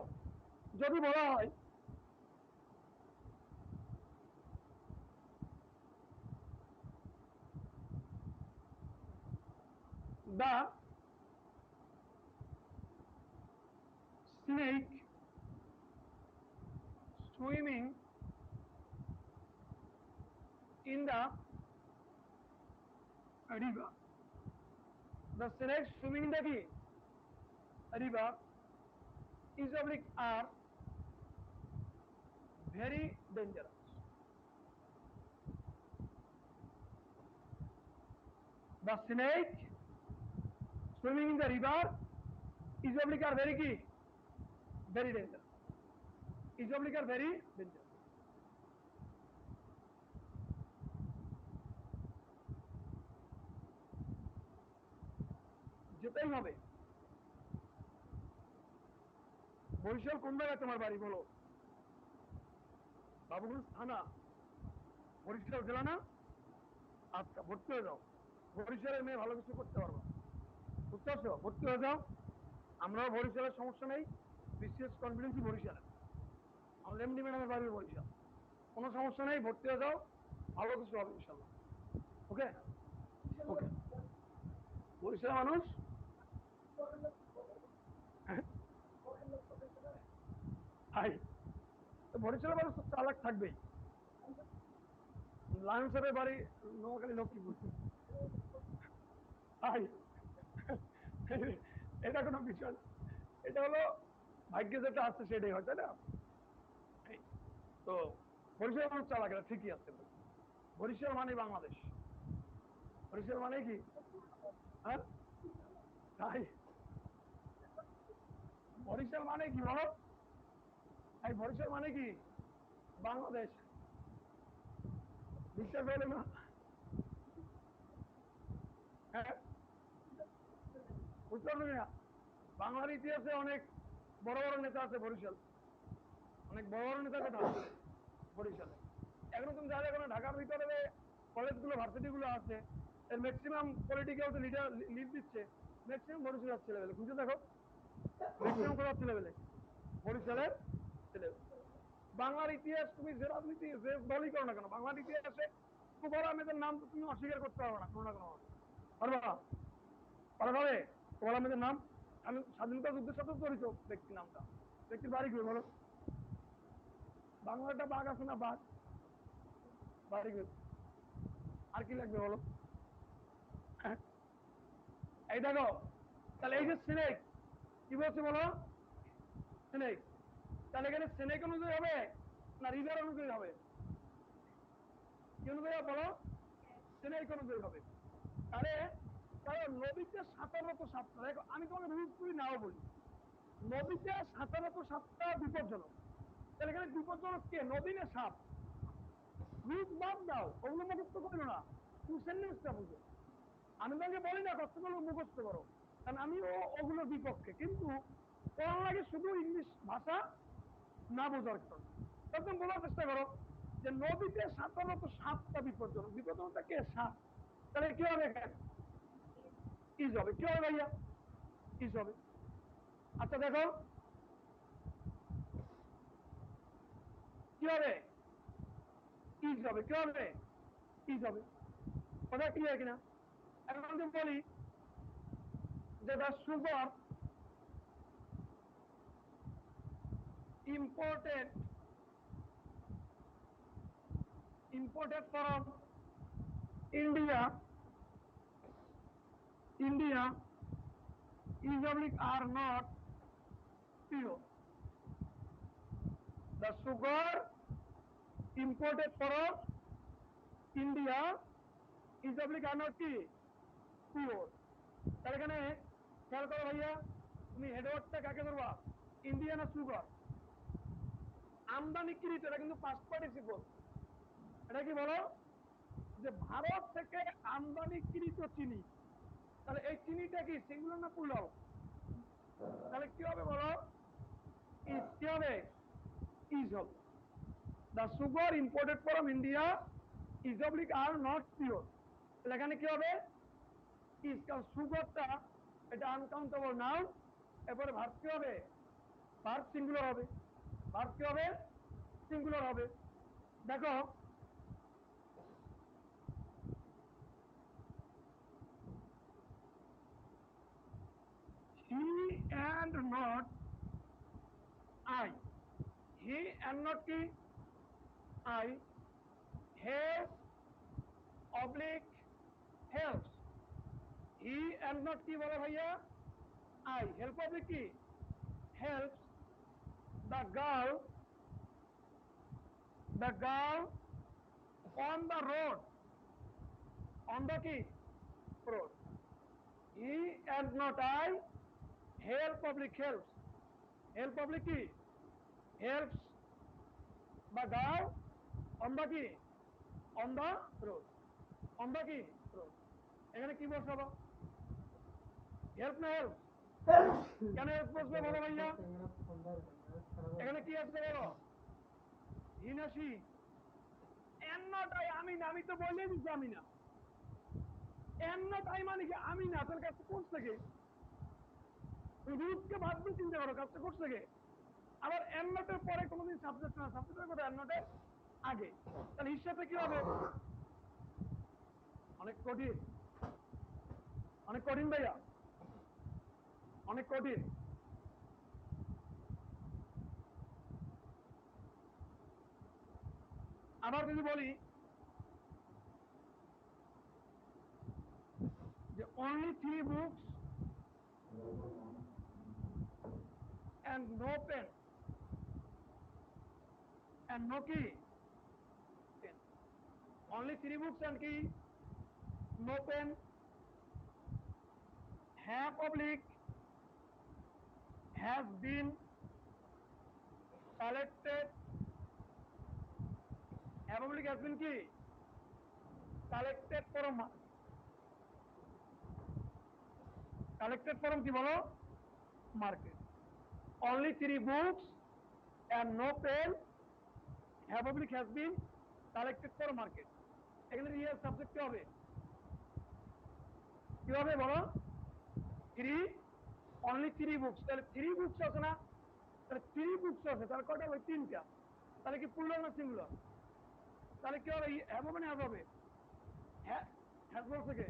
যদি বলা হয় the snake swimming in the river, the snake swimming in the কি river is oblique are very dangerous. The snake swimming in the river is oblique are very কি very dangerous, is oblique are very dangerous. যেতেই হবে। বরিশাল কোন জায়গায় তোমার বাড়ি বলো? বাবুগঞ্জ থানা, বরিশাল জেলা না? আচ্ছা, ভর্তি হয়ে যাও। বরিশালের মেয়ে ভালো কিছু করতে পারবা, বুঝতে পারছো? ভর্তি হয়ে যাও। আমরাও বরিশালের, সমস্যা নেই। বিসিএস কনফিডেন্সই বরিশালের, আমার এমডি ম্যাডামের বাড়ি বরিশাল, কোনো সমস্যা নেই। ভর্তি হয়ে যাও, ভালো কিছু হবে ইনশাল্লাহ। ওকে ওকে। বরিশালের মানুষ, হাই, বরিশালের মানুষ তো চালাক থাকবেই। লায়ন সাহেবের বাড়ি নোয়াখালী লক্ষ্মীপুর। হাই, এটা কোনো বিষয় না। এটা হলো ভাগ্যে যেটা আছে সেটাই হয়, তাই না? এই, তো বরিশাল মানুষ চালাক, এটা ঠিকই আছে। বরিশাল মানে বাংলাদেশ। বরিশাল মানে কি? হ্যাঁ, তাই বরিশাল মানে কি বলো? এই বরিশাল মানে কি? বাংলাদেশ। বিশ্বাস হলো না? হ্যাঁ, বুঝতে পারছো না? বাংলার ইতিহাসে অনেক বড় বড় নেতা আছে বরিশাল, অনেক বড় বড় নেতা কথা আছে বরিশালে। এখন তুমি যারা এখন ঢাকার ভিতরে কলেজগুলো ভার্সিটিগুলো আছে, এর ম্যাক্সিমাম পলিটিক্যাল লিডার লিড দিচ্ছে ম্যাক্সিমাম বরিশালের ছেলেবেলে, খুঁজে দেখো ম্যাক্সিমাম কোথার ছেলেবেলে, বরিশালের ছেলেবেলে। বাংলার ইতিহাস তুমি যে রাজনীতি যে দলই করো না কেন, বাংলার ইতিহাসে কুমার আহমেদের নাম তো তুমি অস্বীকার করতে পারবে না কোনো না কোনো ভাবে, পারবা? পারবে? কুমার আহমেদের নাম স্বাধীনতা যুদ্ধের সাথে জড়িত ব্যক্তি, নামটা ব্যক্তির বাড়ি কি বলো? বাংলা একটা বাঘ আছে না, বাঘ, বাড়ি কি? আর কি লাগবে বলো? এই দেখো, তাহলে এই যে সিনেক, কি বলছে বলো? সিনেক, তাহলে এখানে সিনেক অনুযায়ী হবে না রিভার অনুযায়ী হবে? কি অনুযায়ী বলো? সিনেক অনুযায়ী হবে। তাহলে তাহলে নদীতে 1707টা, দেখো আমি তোমাকে রুল করি নাও বলি, নদীতে 1707টা বিপজ্জনক, তাহলে এখানে বিপজ্জনক কে, নদী না সাপ? রুট বাদ দাও, ওগুলো মুখস্থ করো না, তুমি সেন্টেন্সটা বুঝো। আমি তোমাকে বলি না কষ্টগুলো মুখস্থ করো, কারণ আমিও ওগুলোর বিপক্ষে, কিন্তু পড়ার লাগে শুধু ইংলিশ ভাষা না বোঝার কারণে। তখন বলার চেষ্টা করো যে নদীতে 1707টা বিপজ্জনক, বিপজ্জনকটা কে, সাপ। তাহলে কি হবে এখানে? ইজ হবে। কি হবে ভাইয়া? ইজ হবে। আচ্ছা দেখো কি হবে, ইজ হবে। কি হবে? ইজ হবে। কথা ক্লিয়ার কিনা? এখন যদি বলি যে the sugar imported imported from India usually are not pure. The sugar imported from India usually are not pure. তার এখানে খেয়াল করো ভাইয়া, তুমি হেডওয়ার্ডটা কাকে ধরবা, ইন্ডিয়া না সুগার? আমদানিকৃত, এটা কিন্তু পাস্ট পার্টিসিপল। এটা কি বলো যে ভারত থেকে আমদানিকৃত চিনি, তাহলে এই চিনিটা কি সিঙ্গুলার না প্লুরাল? তাহলে কি হবে বলো? ইজ। কি হবে? ইজ হবে। The sugar imported from India is oblique are not pure, তাহলে এখানে কি হবে? ইজ, কারণ সুগারটা এটা আনকাউন্টেবল নাউন, এরপরে ভার্ব কি হবে? ভার্ব সিঙ্গুলার হবে। ভার্ব কি হবে? সিঙ্গুলার হবে। দেখো he and not I, he and not কি, I, help oblique helps, he and not কি বলো ভাইয়া, আই, হেল্প অবলিক কি, helps the girl on the road, on the কি, road, he and not I help public helps, help public কি, helps the girl on the কি, on the road, on the কি, road। এখানে কি বসাবো, help না help? কেন help বসবে বলো ভাইয়া? এখানে কি আছে বলো, হি না সি? এন্ড নট আই, আমি না, আমি তো বলে দিচ্ছি আমি না। এন্ড নট আই মানে কি, আমি না, তোর কাছে করছে কে? রুটকে বাদ দিয়ে চিন্তা করো, কাজটা করছে কে? আবার এন্ড নটের পরে কোনোদিন সাবজেক্ট না, সাবজেক্টের কথা এন্ড নটের আগে, তাহলে হিসাবে কি হবে? অনেক কঠিন, অনেক কঠিন ভাইয়া, অনেক কঠিন। আবার যদি বলি যে only 3 books and no pen, and no কি, pen, only 3 books and কি, no pen, have oblique has been collected, have oblique has been কি, collected from, কালেক্টেড ফ্রম কি বলো market. Only 3 books and no pen have public has been collected for market। এখানে real subject কি হবে বলো 3 only 3 books, তাহলে 3 books আছে না, তাহলে 3 বুকস আছে, তাহলে কয়টা হবে 3টা, তাহলে কি প্লুরাল না সিঙ্গুলার, তাহলে কি হবে হ্যাভ হবে না হ্যাভ হবে, হ্যাঁ হ্যাভ বলছে কে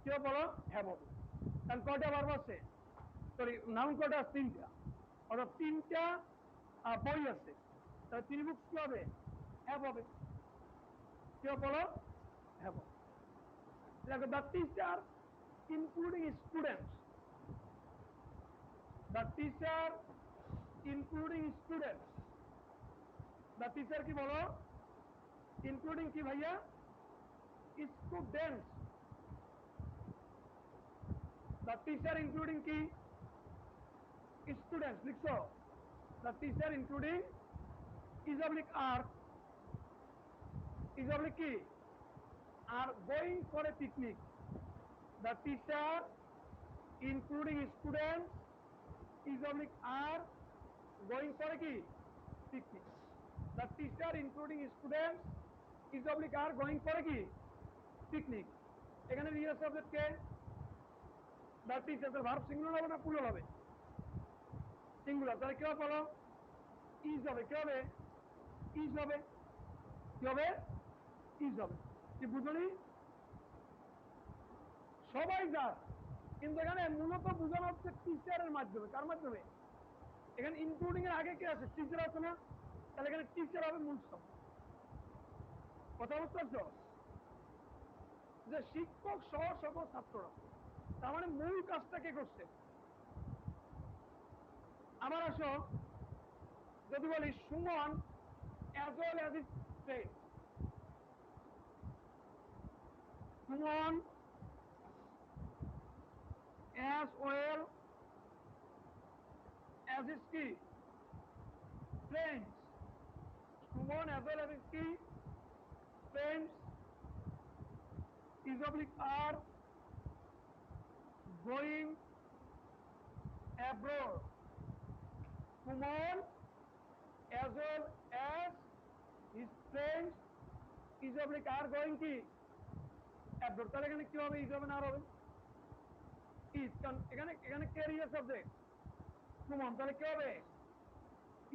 কি হবে বলো হ্যাভ হবে, তাহলে কয়টা ভার্ব আছে সরি নাউন কয়টা আছে 3টা, অর্থাৎ 3টা বই আছে, তাহলে 3 বুকস কি হবে হ্যাভ হবে, কি হবে বলো হ্যাভ হবে। দেখো the teacher including students, the teacher including students, the teacher কি বলো ইনক্লুডিং কি ভাইয়া স্টুডেন্টস, দ্য টিচার ইনক্লুডিং কি স্টুডেন্টস লিখছো, the teacher including is oblique are, is oblique কি are going for a picnic, the teacher including students is oblique are going for a কি picnic, the teacher including students is oblique are going for a কি picnic. এখানে real subject কে the teacher, verb singular হবে না plural হবে singular, তাহলে কি হবে বলো ইজ হবে, কি হবে ইজ হবে, কি হবে ইজ হবে, কি বুঝলি সবাই যার, কিন্তু এখানে মূলত বোঝানো হচ্ছে টিচারের মাধ্যমে, কার মাধ্যমে এখানে ইনক্লুডিং এর আগে কি আছে টিচার আছে না, তাহলে এখানে টিচার হবে মূল শব্দ, কথা বুঝতে পারছো যে শিক্ষক সহ সকল ছাত্ররা, তার মানে মূল কাজটা কে করছে। আমার আসো যদি বলি Suman as well as his friends, Suman as well as his কি friends, Suman as well as his কি friends is oblique are going abroad, Suman as well as his friends is oblique are going কি abroad, তাহলে এখানে কি হবে ইজ হবে না আর হবে ইজ, কারণ এখানে এখানে ক্যারিয়ার সাবজেক্ট সুমন, তাহলে কি হবে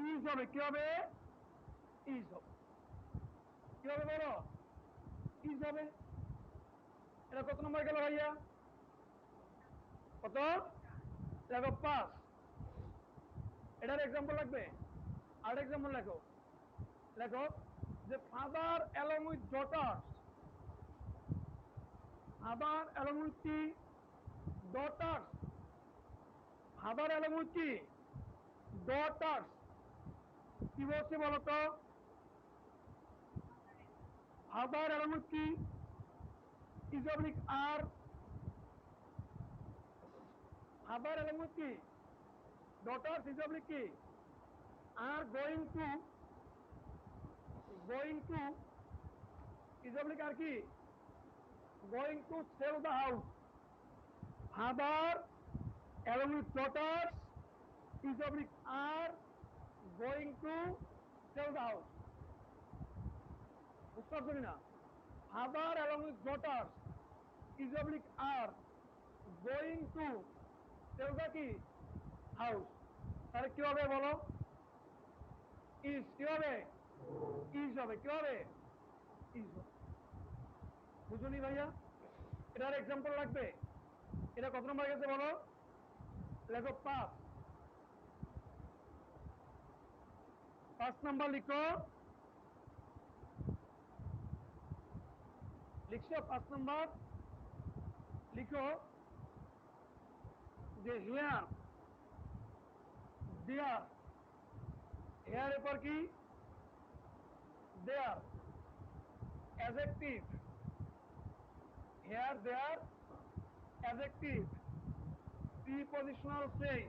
ইজ হবে, কি হবে ইজ হবে, কি হবে বলো ইজ হবে। এটা কত নম্বর গেল ভাইয়া কত লেখো 5, এটার এক্সাম্পল লাগবে আর এক্সাম্পল লেখো, লেখো যে father along with daughters, father along with কি ডটার্স, ফাদার অ্যালং উইথ কি ডটার্স, কি বলছে বলতো ফাদার অ্যালং উইথ কি is oblique are, father along with কি ডটার্স ইজ অবলিক কি are going to is oblique are কি going to sell the house, father along with daughters is oblique are going to sell the house, বুঝতে পারছো কিনা father along with daughters is oblique are going to sell the কি house, তাহলে কি হবে বলো is, কি হবে is হবে, কি হবে is হবে, বুঝুনি ভাইয়া এটার এক্সাম্পল লাগবে, এটা কত নম্বর গেছে বলো লেখো 5 নাম্বার লিখো, লিখছো 5 নাম্বার লিখো যে হিয়ার দেয়ার, হেয়ার এরপর কি there adjective, here there adjective prepositional phrase,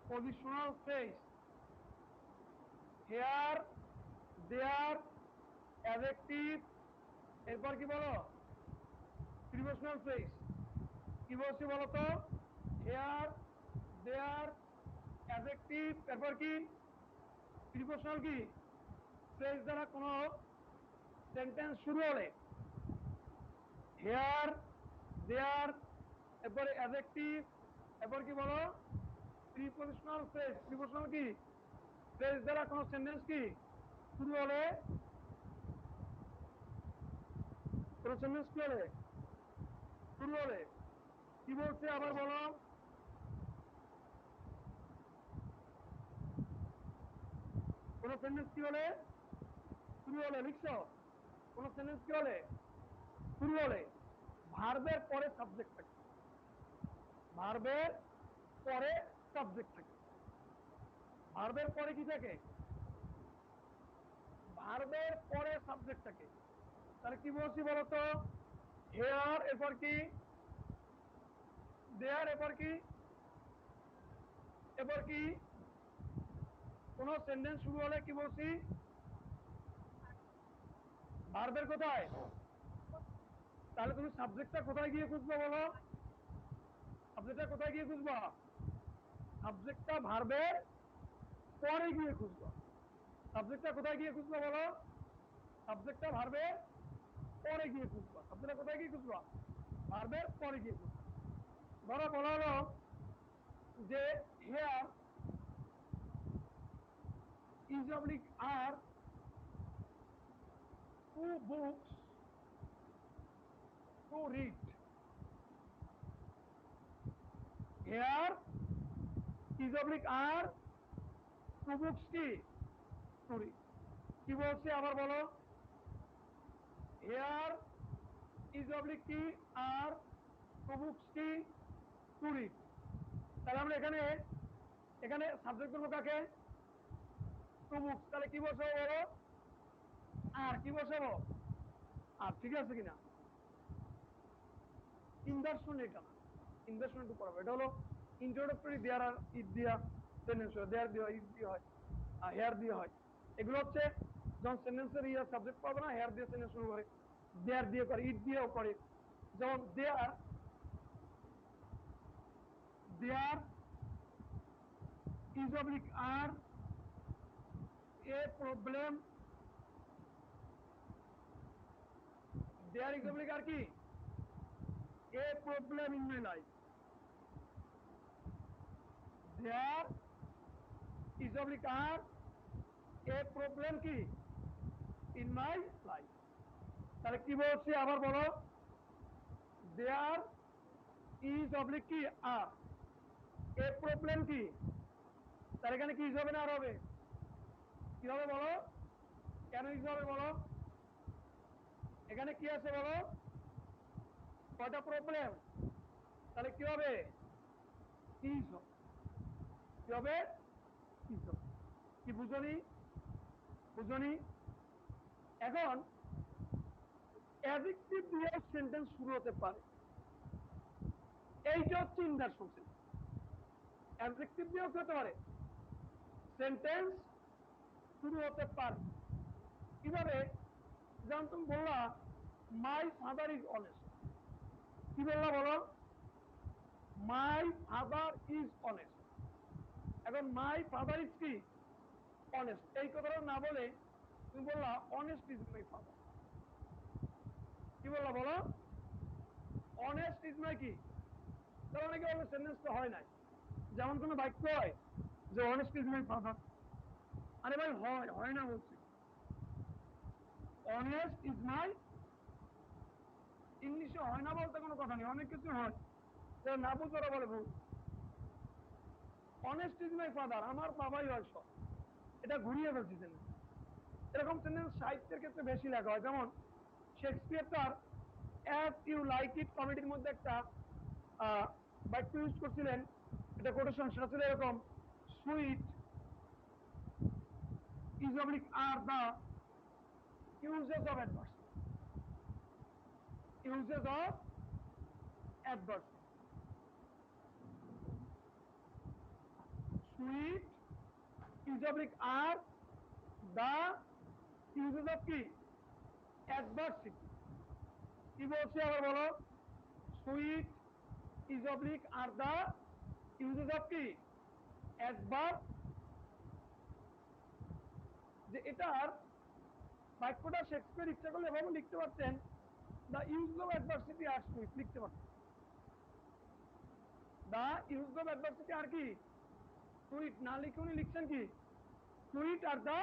prepositional phrase, here there adjective এরপর কি বলো প্রিপোজিশনাল ফ্রেজ কি বলছি বলতো? হেয়ার, দেয়ার, অ্যাডজেক্টিভ, এরপর কি প্রিপোজিশনাল কি ফ্রেজ দ্বারা কোনো সেন্টেন্স শুরু হলে হেয়ার, দেয়ার, এরপরে অ্যাডজেক্টিভ, এরপর কি বলো প্রিপোজিশনাল ফ্রেজ। প্রিপোজিশনাল কি ফ্রেজ দ্বারা কোনো সেন্টেন্স কি শুরু হলে, কোনো সেন্টেন্স কি হলে শুরু হলে কি বলছে আবার বলো? কোন সেন্টেন্স কি হলে শুরু হলে, লিখছো? কোন সেন্টেন্স কি হলে শুরু হলে ভার্বের পরে সাবজেক্ট থাকে, ভার্বের পরে সাবজেক্ট থাকে। ভার্বের পরে কি থাকে? ভার্বের পরে সাবজেক্ট থাকে। তাহলে কি বলছি বলতো? হেয়ার, এরপর কি দেয়ার, এরপর কি, এরপর কি কোন সেন্টেন্স শুরু হলে কি বলছি? ভার্বের কোথায়? তাহলে তুমি সাবজেক্টটা কোথায় গিয়ে খুঁজবো বলো? সাবজেক্টটা কোথায় গিয়ে খুঁজবো? সাবজেক্টটা ভার্বের পরে গিয়ে খুঁজবো। সাবজেক্টটা কোথায় গিয়ে খুঁজবো বলো? সাবজেক্টটা ভার্বের পরে গিয়ে খুঁজবো। সাবজেক্টটা কোথায় গিয়ে খুঁজবো? ভার্বের পরে গিয়ে খুঁজবো। ধরো বলা হলো যে here is oblique are two books to read. Here is oblique are two books কি টু রিড। কি বলছে আবার বলো? হেয়ার ইজ অবলিক কি আর টু বুকস কি টু রিড। তাহলে আমরা এখানে এখানে সাবজেক্ট করবো কাকে? Two books. তাহলে কি বসাবো বলো? আর কি বসাবো? আর ঠিক আছে কিনা? ইনভার্সন এটা না, ইনভার্সন একটু পড়াবো। এটা হলো ইন্ট্রোডাক্টরি, দেয়ার আর ইট দিয়া সেন্টেন্স হয়, দেয়ার দিয়ে হয়, ইট দিয়ে হয়, আর হেয়ার দিয়ে হয়। এগুলো হচ্ছে যখন সেন্টেন্সের সাবজেক্ট পাবে না, হেয়ার দিয়ে সেন্টেন্স শুরু করে, দেয়ার দিয়ে করে, ইট দিয়েও করে। যেমন there, there is oblique are a problem, there is oblique are কি a problem in my life. There is oblique are a problem কি ইন মাই লাইফ। তাহলে কি বলছি আবার বলো? দেয়ার ইজ অবলিক কি আর এ প্রবলেম কি। তার এখানে কি ইজ হবে না আর হবে? কি হবে বলো? কেন ইজ হবে বলো? এখানে কি আছে বলো? কয়টা প্রবলেম? তাহলে কি হবে? ইজ হবে। কি হবে? ইজ হবে। কি বুঝনি? বুঝনি? এখন অ্যাডজেক্টিভ দিয়ে সেন্টেন্স শুরু হতে পারে, এইটা হচ্ছে ইনভার্সন সেন্টেন্স। অ্যাডজেক্টিভ দিয়েও কি হতে পারে? সেন্টেন্স শুরু হতে পারে। কিভাবে? যেমন তুমি বললা মাই ফাদার ইজ অনেস্ট। কি বললা বলো? My father is honest. এখন মাই ফাদার ইজ কি অনেস্ট, এই কথাটা না বলে তুমি বললা অনেস্ট ইজ মাই ফাদার। কি বললা বলো? অনেস্ট ইজ মাই কি। তাহলে অনেকে বলবে সেন্টেন্সটা হয় নাই। যেমন কোনো বাক্য হয় যে অনেস্ট ইজ মাই ফাদার, আরে ভাই হয়, হয় না বলছি। অনেস্ট ইজ মাই, ইংলিশে হয় না বলতে কোনো কথা নেই, অনেক কিছু হয়, যারা না বুঝে ওরা বলে ভুল। অনেস্ট ইজ মাই ফাদার, আমার বাবাই হয় সব, এটা ঘুরিয়ে ফেলছি সেন্টেন্স। এরকম সেন্টেন্স সাহিত্যের ক্ষেত্রে বেশি লেখা হয়। যেমন শেক্সপিয়ার তার অ্যাজ ইউ লাইক ইট কমেডির মধ্যে একটা বাক্য ইউজ করছিলেন, এটা কোটেশন, সেটা ছিল এরকম: sweet is oblique are the uses of adversity. Uses of adversity. Sweet is oblique are the uses of কি অ্যাডভার্সিটি। কি বলছি আবার বলো? Sweet is oblique are the uses of কি একবার, যে এটার বাক্যটা শেক্সপিয়ার ইচ্ছা করলে এভাবে লিখতে পারতেন, the use of adversity are sweet লিখতে পারতেন। The use of adversity are কি সুইট না লিখে উনি লিখছেন কি sweet are the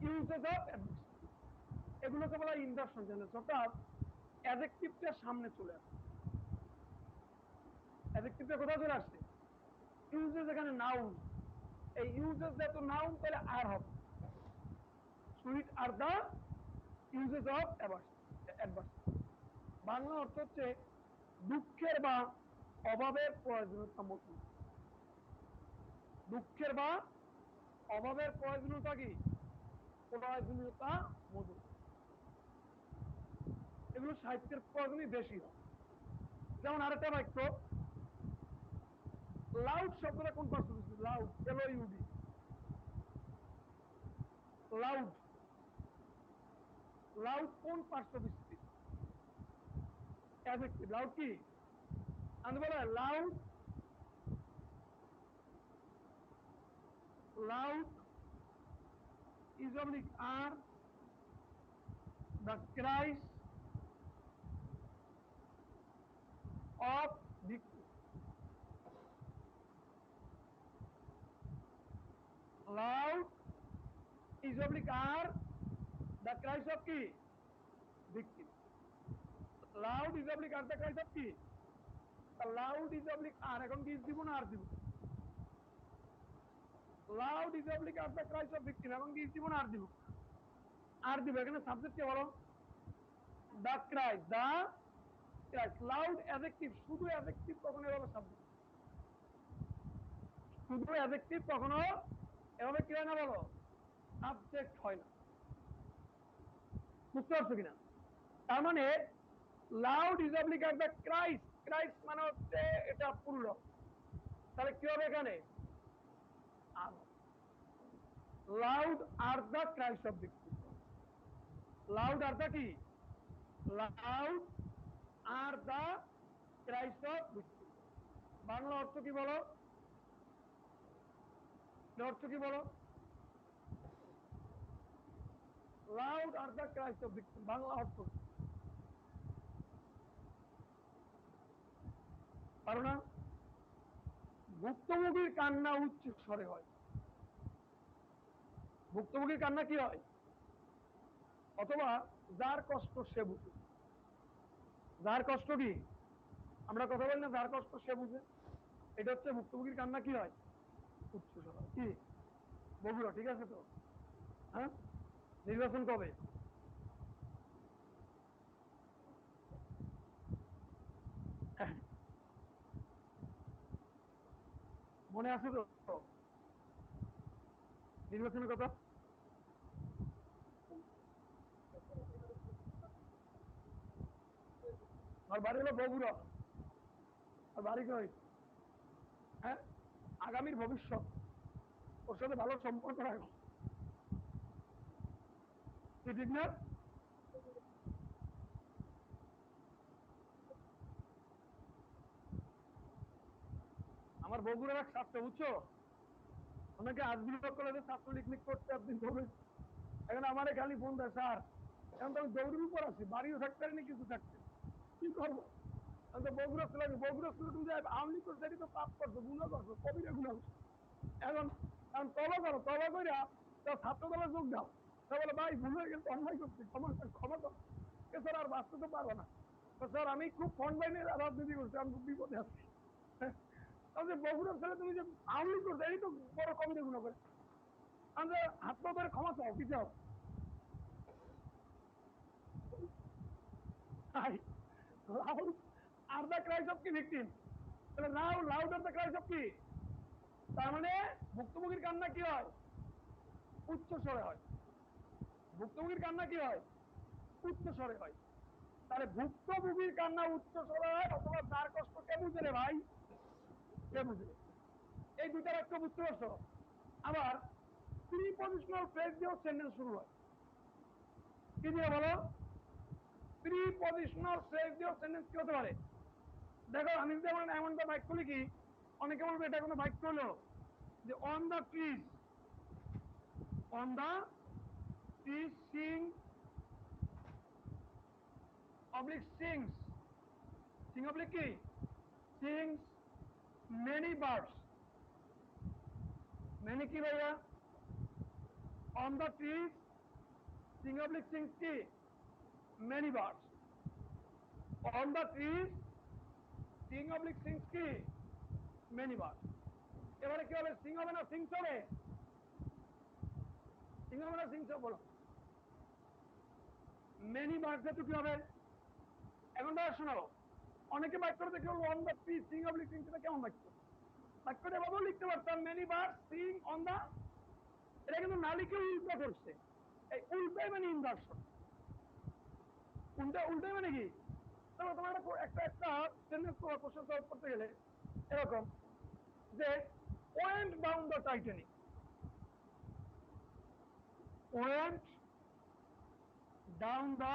uses of adversity. এগুলোকে বলা ইনভার্সন টেন্স, অর্থাৎ অ্যাডজেক্টিভটা সামনে চলে আসে। অ্যাডজেক্টিভটা কোথায় চলে আসছে? ইউজেস এখানে নাউন, এই ইউজেস যেহেতু নাউন তাহলে আর হবে sweet are the uses of adversity. Bangla অর্থ হচ্ছে দুঃখের বা অভাবের প্রয়োজনীয়তা মধু। দুঃখের বা অভাবের প্রয়োজনীয়তা কি প্রয়োজনীয়তা মধু। এগুলো সাহিত্যের প্রয়োজনই বেশি হয়। যেমন আরেকটা বাক্য, লাউড শব্দটা কোন পার্শ্ব বৃষ্টি? লাউড, LOUD, লাউড, লাউড কোন পার্শ্ব বৃষ্টি? অ্যাডজেক্টিভ। লাউড কি? আমি বলে loud, loud is oblique are the cries of victim. Loud is oblique are the cries of কি victim. Loud is oblique are the cries of কি, লাউড ইজ oblique আর, এখন কি দিব না আর দিব? Loud is oblique are the cries of victim, এখন কি দিব না আর দিব? আর দিব। এখানে সাবজেক্ট কি বলো? the cries, the cries। Loud adjective, শুধু অ্যাডজেক্টিভ কখনো এভাবে সাবজেক্ট, শুধু অ্যাডজেক্টিভ কখনো এভাবে কি হয় না বলো? সাবজেক্ট হয় না। বুঝতে পারছো কিনা? তার মানে loud is oblique are the cries, cries মানে হচ্ছে এটা পুরো, তাহলে কি হবে এখানে? আর loud are the cries of victim. Loud are the কি? Loud are the cries of victim. Bangla অর্থ কি বলো? অর্থ কি বলো? Loud are the cries of victim Bangla অর্থ পারো না? ভুক্তভোগীর কান্না উচ্চ স্বরে হয়। ভুক্তভোগীর কান্না কি হয়? অথবা যার কষ্ট সে বুঝে। যার কষ্ট কি, আমরা কথা বলি না যার কষ্ট সে বুঝে, এটা হচ্ছে ভুক্তভোগীর কান্না কি হয়? উচ্চ স্বর হয়। কি বগুড়া, ঠিক আছে তো? হ্যাঁ, নির্বাচন কবে? মনে আছে তো নির্বাচনের কথা? আর বাড়ি হলো বগুড়া, আর বাড়ি কই? হ্যাঁ, আগামীর ভবিষ্যৎ, ওর সাথে ভালো সম্পর্ক রাখো, ঠিক না? আমার বগুড়ার এক ছাত্র, বুঝছো, ওনাকে আজমির কলেজে ছাত্রলীগ মিট করতে একদিন ধরে, এখন আমার খালি ফোন দেয়, স্যার এখন তো আমি দৌড়ির উপর আছি, বাড়িও থাকতে পারিনি, কিছু থাকতে, কি করবো? আমি তো বগুড়া ছিলাম, বগুড়া ছিল তুমি আওয়ামী লীগ করছে, তো পাপ করছো, গুণা করছো, কবিরা গুণা করছো। এখন এখন তবা করো, তবা করে ছাত্র দলে যোগ দাও। তা বলে ভাই ভুল হয়ে গেছে, অন্যায় করছি, ক্ষমা ক্ষমা করো। স্যার আর বাঁচতে তো পারবো না। স্যার আমি খুব ফন্ড বাইনে রাজনীতি করছি, আমি খুব বিপদে আছি। তাহলে বগুড়ার ছেলে তুমি যে আওয়ামী লীগ করছো, এই তো বড় কবিতা গুণা করে। আমরা হাত পা ধরে ক্ষমা চাও, কি চাও? Loud are the cries of কি ভিকটিম, তাহলে নাও loud are the cries of কি, তার মানে ভুক্তভোগীর কান্না কি হয়? উচ্চ স্বরে হয়। ভুক্তভোগীর কান্না কি হয়? উচ্চ স্বরে হয়। তাহলে ভুক্তভোগীর কান্না উচ্চ স্বরে হয়, অথবা যার কষ্ট কে বুঝে রে ভাই, কে বুঝে। এই দুটার একটা বুঝতে পারছো? আবার প্রিপজিশনাল ফ্রেজ দিয়েও সেন্টেন্স শুরু হয়। কি দিয়ে বলো? প্রিপজিশনাল ফ্রেজ দিয়েও সেন্টেন্স কি হতে পারে? দেখো আমি যেমন এমনটা বাক্য লিখি, অনেকে বলবে এটা কোনো বাক্য হলো, যে on the trees, on the trees sing oblique sings, sing oblique কি, সিংস মেনি বার্ডস, মেনি কি ভাইয়া, on the trees sing oblique sings কি, many birds, on the trees sing oblique sings কি, মেনি বার্ডস। এবারে কি হবে, সিং হবে না সিংস হবে, সিং হবে না সিংস হবে, বলো। মেনি বার্ডস তো কি হবে, এখন তারা শোনাবো। অনেকে বাক্য দেখে বলবো on the trees sing oblique sings, এটা কেমন বাক্য, বাক্যটা এভাবেও লিখতে পারতাম, many birds sing on the, এটা কিন্তু না লিখে উল্টো করছে, এই উল্টাই মানে ইনভার্সন, উল্টাই মানে কি, তবে তোমার একটা একটা সেন্টেন্স কোশ্চেন সলভ করতে গেলে এরকম, যে went down the Titanic, went down the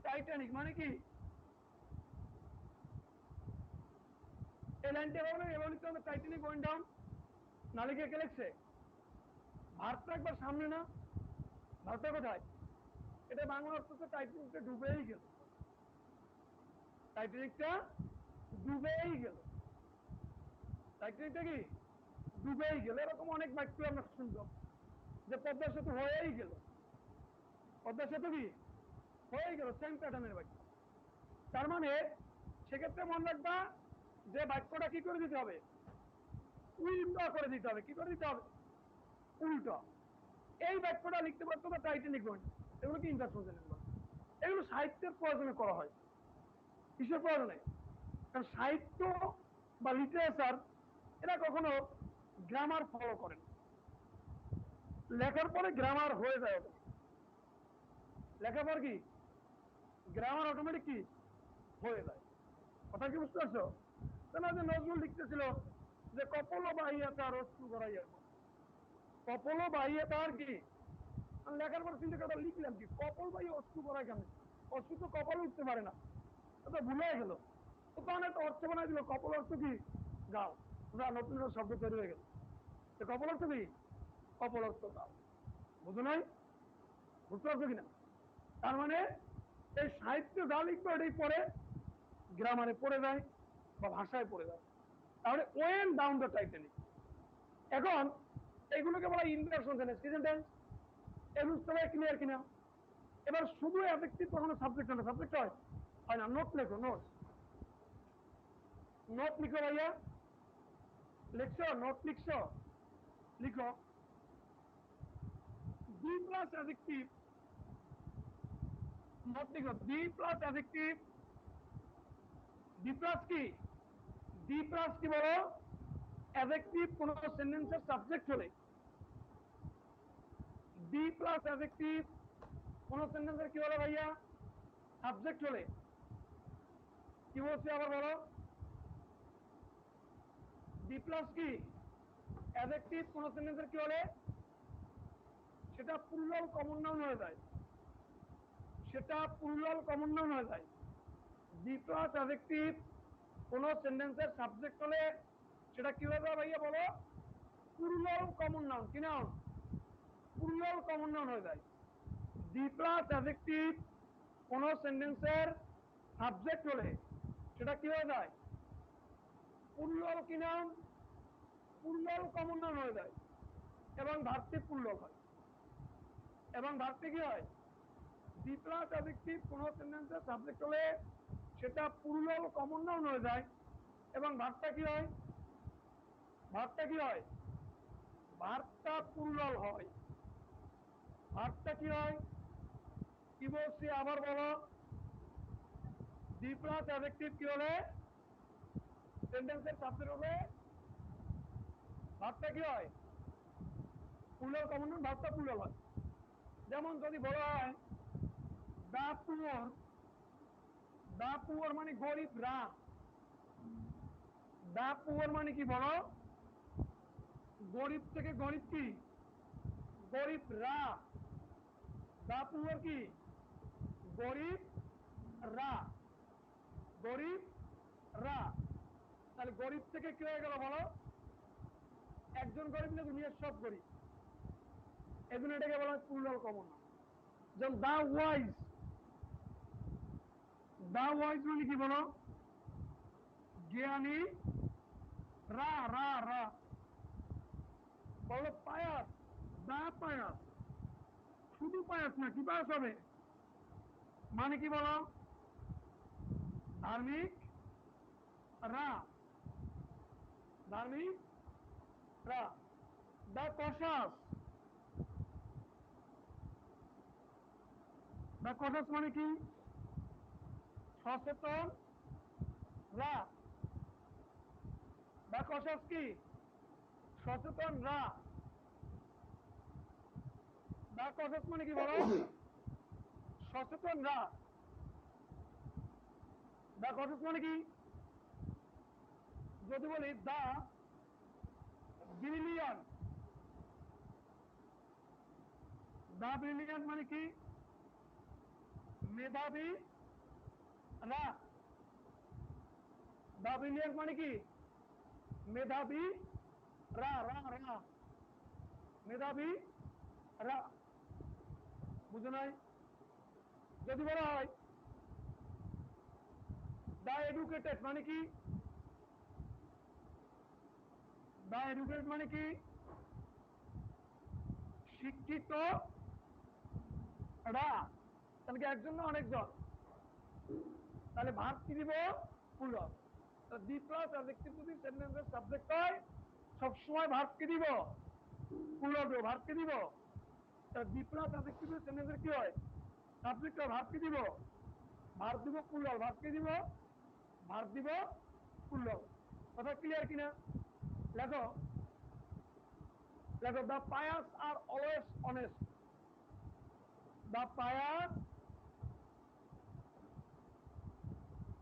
Titanic মানে কি, এই লাইনটা এভাবে এভাবে লিখতে হবে, টাইটানিক ওয়েন্ট ডাউন, না লিখে কে লিখছে, ভারতটা একবার সামনে না, ভারতটা কোথায়, এটা বাংলা অর্থ হচ্ছে টাইটানিকটা ডুবেই গেল, টাইটানিকটা ডুবেই গেল, টাইটানিকটা কি ডুবেই গেল। এরকম অনেক বাক্য আমরা শুনতাম, যে পদ্মা সেতু হয়েই গেল, পদ্মা সেতু কি হয়ে গেল, সেম প্যাটার্নের বাক্য। তার মানে সেক্ষেত্রে মনে রাখবা যে বাক্যটা কি করে দিতে হবে, উল্টা করে দিতে হবে, কি করে দিতে হবে, উল্টা। এই বাক্যটা লিখতে পারতো না টাইটানিক পয়েন্ট, এগুলো কি ইন্টারসেন্স, এগুলো সাহিত্যের প্রয়োজনে করা হয়, কিসের প্রয়োজনে, কারণ সাহিত্য বা লিটারেচার এরা কখনো গ্রামার ফলো করে না, লেখার পরে গ্রামার হয়ে যায়, লেখার পর কি গ্রামার অটোমেটিক কি হয়ে যায়, কথা কি বুঝতে পারছো, কেন যে নজরুল লিখতেছিল যে কপল বাহিয়া তার অশ্রু গড়াইয়া, কপল বাহিয়া তার কি, আমি লেখার পর চিন্তা কথা লিখলাম কি, কপল বাহিয়া অশ্রু গড়ায় কেন, অশ্রু তো কপাল উঠতে পারে না, তো ভুলে গেল, তো তখন একটা অর্থ বানাই দিল, কপল অর্থ কি গাও, যা নতুন শব্দ তৈরি হয়ে গেল, তো কপল অর্থ কি, কপল অর্থ গাও, বুঝো নাই, বুঝতে পারছো কিনা, তার মানে এই সাহিত্য যা লিখবে এটাই পরে গ্রামারে পড়ে যায় বা ভাষায় পড়ে যায়, তাহলে ওয়েন ডাউন দ্য টাইটানিক। এখন এইগুলোকে বলা ইনভার্সন টেন্স, প্রেজেন্ট টেন্স, এই বুঝতে হবে ক্লিয়ার কিনা। এবার শুধু অ্যাডজেক্টিভ কখনো সাবজেক্ট হয় না, সাবজেক্ট হয় হয় না, নোট লেখো, নোট, নোট লিখো ভাইয়া, লিখছো, নোট লিখছো, লিখো, বি প্লাস অ্যাডজেক্টিভ, নোট লিখো, be plus adjective, be plus কি, বি প্লাস কি বলো, অ্যাডজেক্টিভ কোন সেন্টেন্সের সাবজেক্ট হলে, বি প্লাস অ্যাডজেক্টিভ কোন সেন্টেন্সের কি হলো ভাইয়া, সাবজেক্ট হলে, কি বলছি আবার বলো, বি প্লাস কি অ্যাডজেক্টিভ কোন সেন্টেন্সের কি হলে, সেটা প্লুরাল কমন নাউন হয়ে যায়, সেটা প্লুরাল কমন নাউন হয়ে যায়। বি প্লাস অ্যাডজেক্টিভ কোন সেন্টেন্সের সাবজেক্ট হলে সেটা কি হয়ে যায় ভাইয়া বলো, প্লুরাল কমন নাউন, কি নাউন, প্লুরাল কমন নাউন হয়ে যায়। বি প্লাস অ্যাডজেক্টিভ কোন সেন্টেন্সের সাবজেক্ট হলে সেটা কি হয়ে যায়, প্লুরাল কি নাউন, প্লুরাল কমন নাউন হয়ে যায়, এবং ভার্বটি প্লুরাল হয়, এবং ভার্বটি কি হয়, বি প্লাস অ্যাডজেক্টিভ কোন সেন্টেন্সের সাবজেক্ট হলে সেটা প্লুরাল কমন নাউন হয়ে যায়, এবং ভার্বটা কি হয়, ভার্বটা কি হয়, ভার্বটা প্লুরাল হয়, ভার্বটা কি হয়, কি বলছি আবার বলো, বি প্লাস অ্যাডজেক্টিভ কি হলে, সেন্টেন্সের সাবজেক্ট হলে ভার্বটা কি হয়, প্লুরাল কমন নাউন, ভার্বটা প্লুরাল হয়। যেমন যদি বলা হয় দা পুয়ার, দা পুয়ার মানে গরিবরা, দা পুয়ার মানে কি বলো, গরিব থেকে গরিব কি, গরিবরা, দা পুয়ার কি গরিব রা, গরিব রা। তাহলে গরিব থেকে কি হয়ে গেল বলো? একজন গরিব না দুনিয়ার সব গরিব। এজন্য এটাকে বলা হয় প্লুরাল কমন নাউন। যেমন দা ওয়াইজ, দা ওয়াইজ মানে কি বলো? জ্ঞানী রা রা রা। বলো পায়াস, দা পায়াস, শুধু পায়াস না, কি পায়াস হবে? মানে কি বলো? ধার্মিক রা, ধার্মিক রা। দা কসাস, দা কসাস মানে কি? সচেতন রা। দা কসাস কি? সচেতন রা। দা কসাস মানে কি বলো? সচেতন রা। দা কসাস মানে কি? যদি বলি দা ব্রিলিয়ান, দা ব্রিলিয়ান মানে কি? মেধাবী রা। দা ব্রিলিয়ান মানে কি? মেধাবী রা রা রা, মেধাবী রা। বুঝো নাই? যদি বলা হয় দা এডুকেটেড মানে কি? দা এডুকেটেড মানে কি? শিক্ষিত রা। তাহলে কি একজন না অনেকজন? তাহলে ভার্ব কি দিব? প্লুরাল। দি প্লাস অ্যাডজেক্টিভ যদি সেন্টেন্সের সাবজেক্ট হয়, সবসময় ভার্ব কি দিব? প্লুরাল দেব। ভার্ব কি দিব? দি প্লাস অ্যাডজেক্টিভ সেন্টেন্সের কি হয়? সাবজেক্ট হয়। ভার্ব কি দিব? ভার্ব দিব প্লুরাল। ভার্ব কি দিব? ভার্ব দিব প্লুরাল। কথা ক্লিয়ার কিনা? লেখো, লেখো দা pious are always honest. The pious,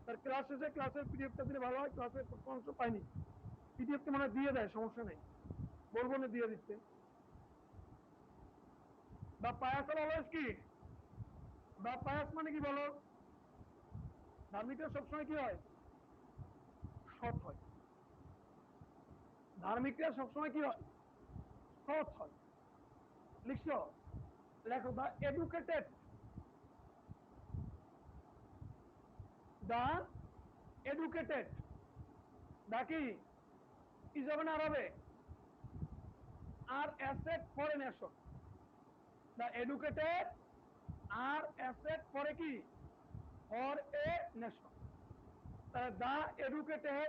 তার ক্লাস শেষে ক্লাসের পিডিএফটা দিলে ভালো হয়। ক্লাসের প্রথম অংশ পাইনি, পিডিএফটা মানে দিয়ে দেয়, সমস্যা নেই, বলবো না দিয়ে দিচ্ছে। দা পায়াস আর অলওয়েজ কি? দা পায়াস মানে কি বলো? ধার্মিকরা সবসময় কি হয়? সৎ হয়। ধার্মিকরা সবসময় কি হয়? সৎ হয়। লিখছো? লেখো দা এডুকেটেড, দা এডুকেটেড। দা কি? কি যাবে না আরবে? Are asset for a nation. The educated are asset for কি? For a nation. তাহলে দা এডুকেটেড,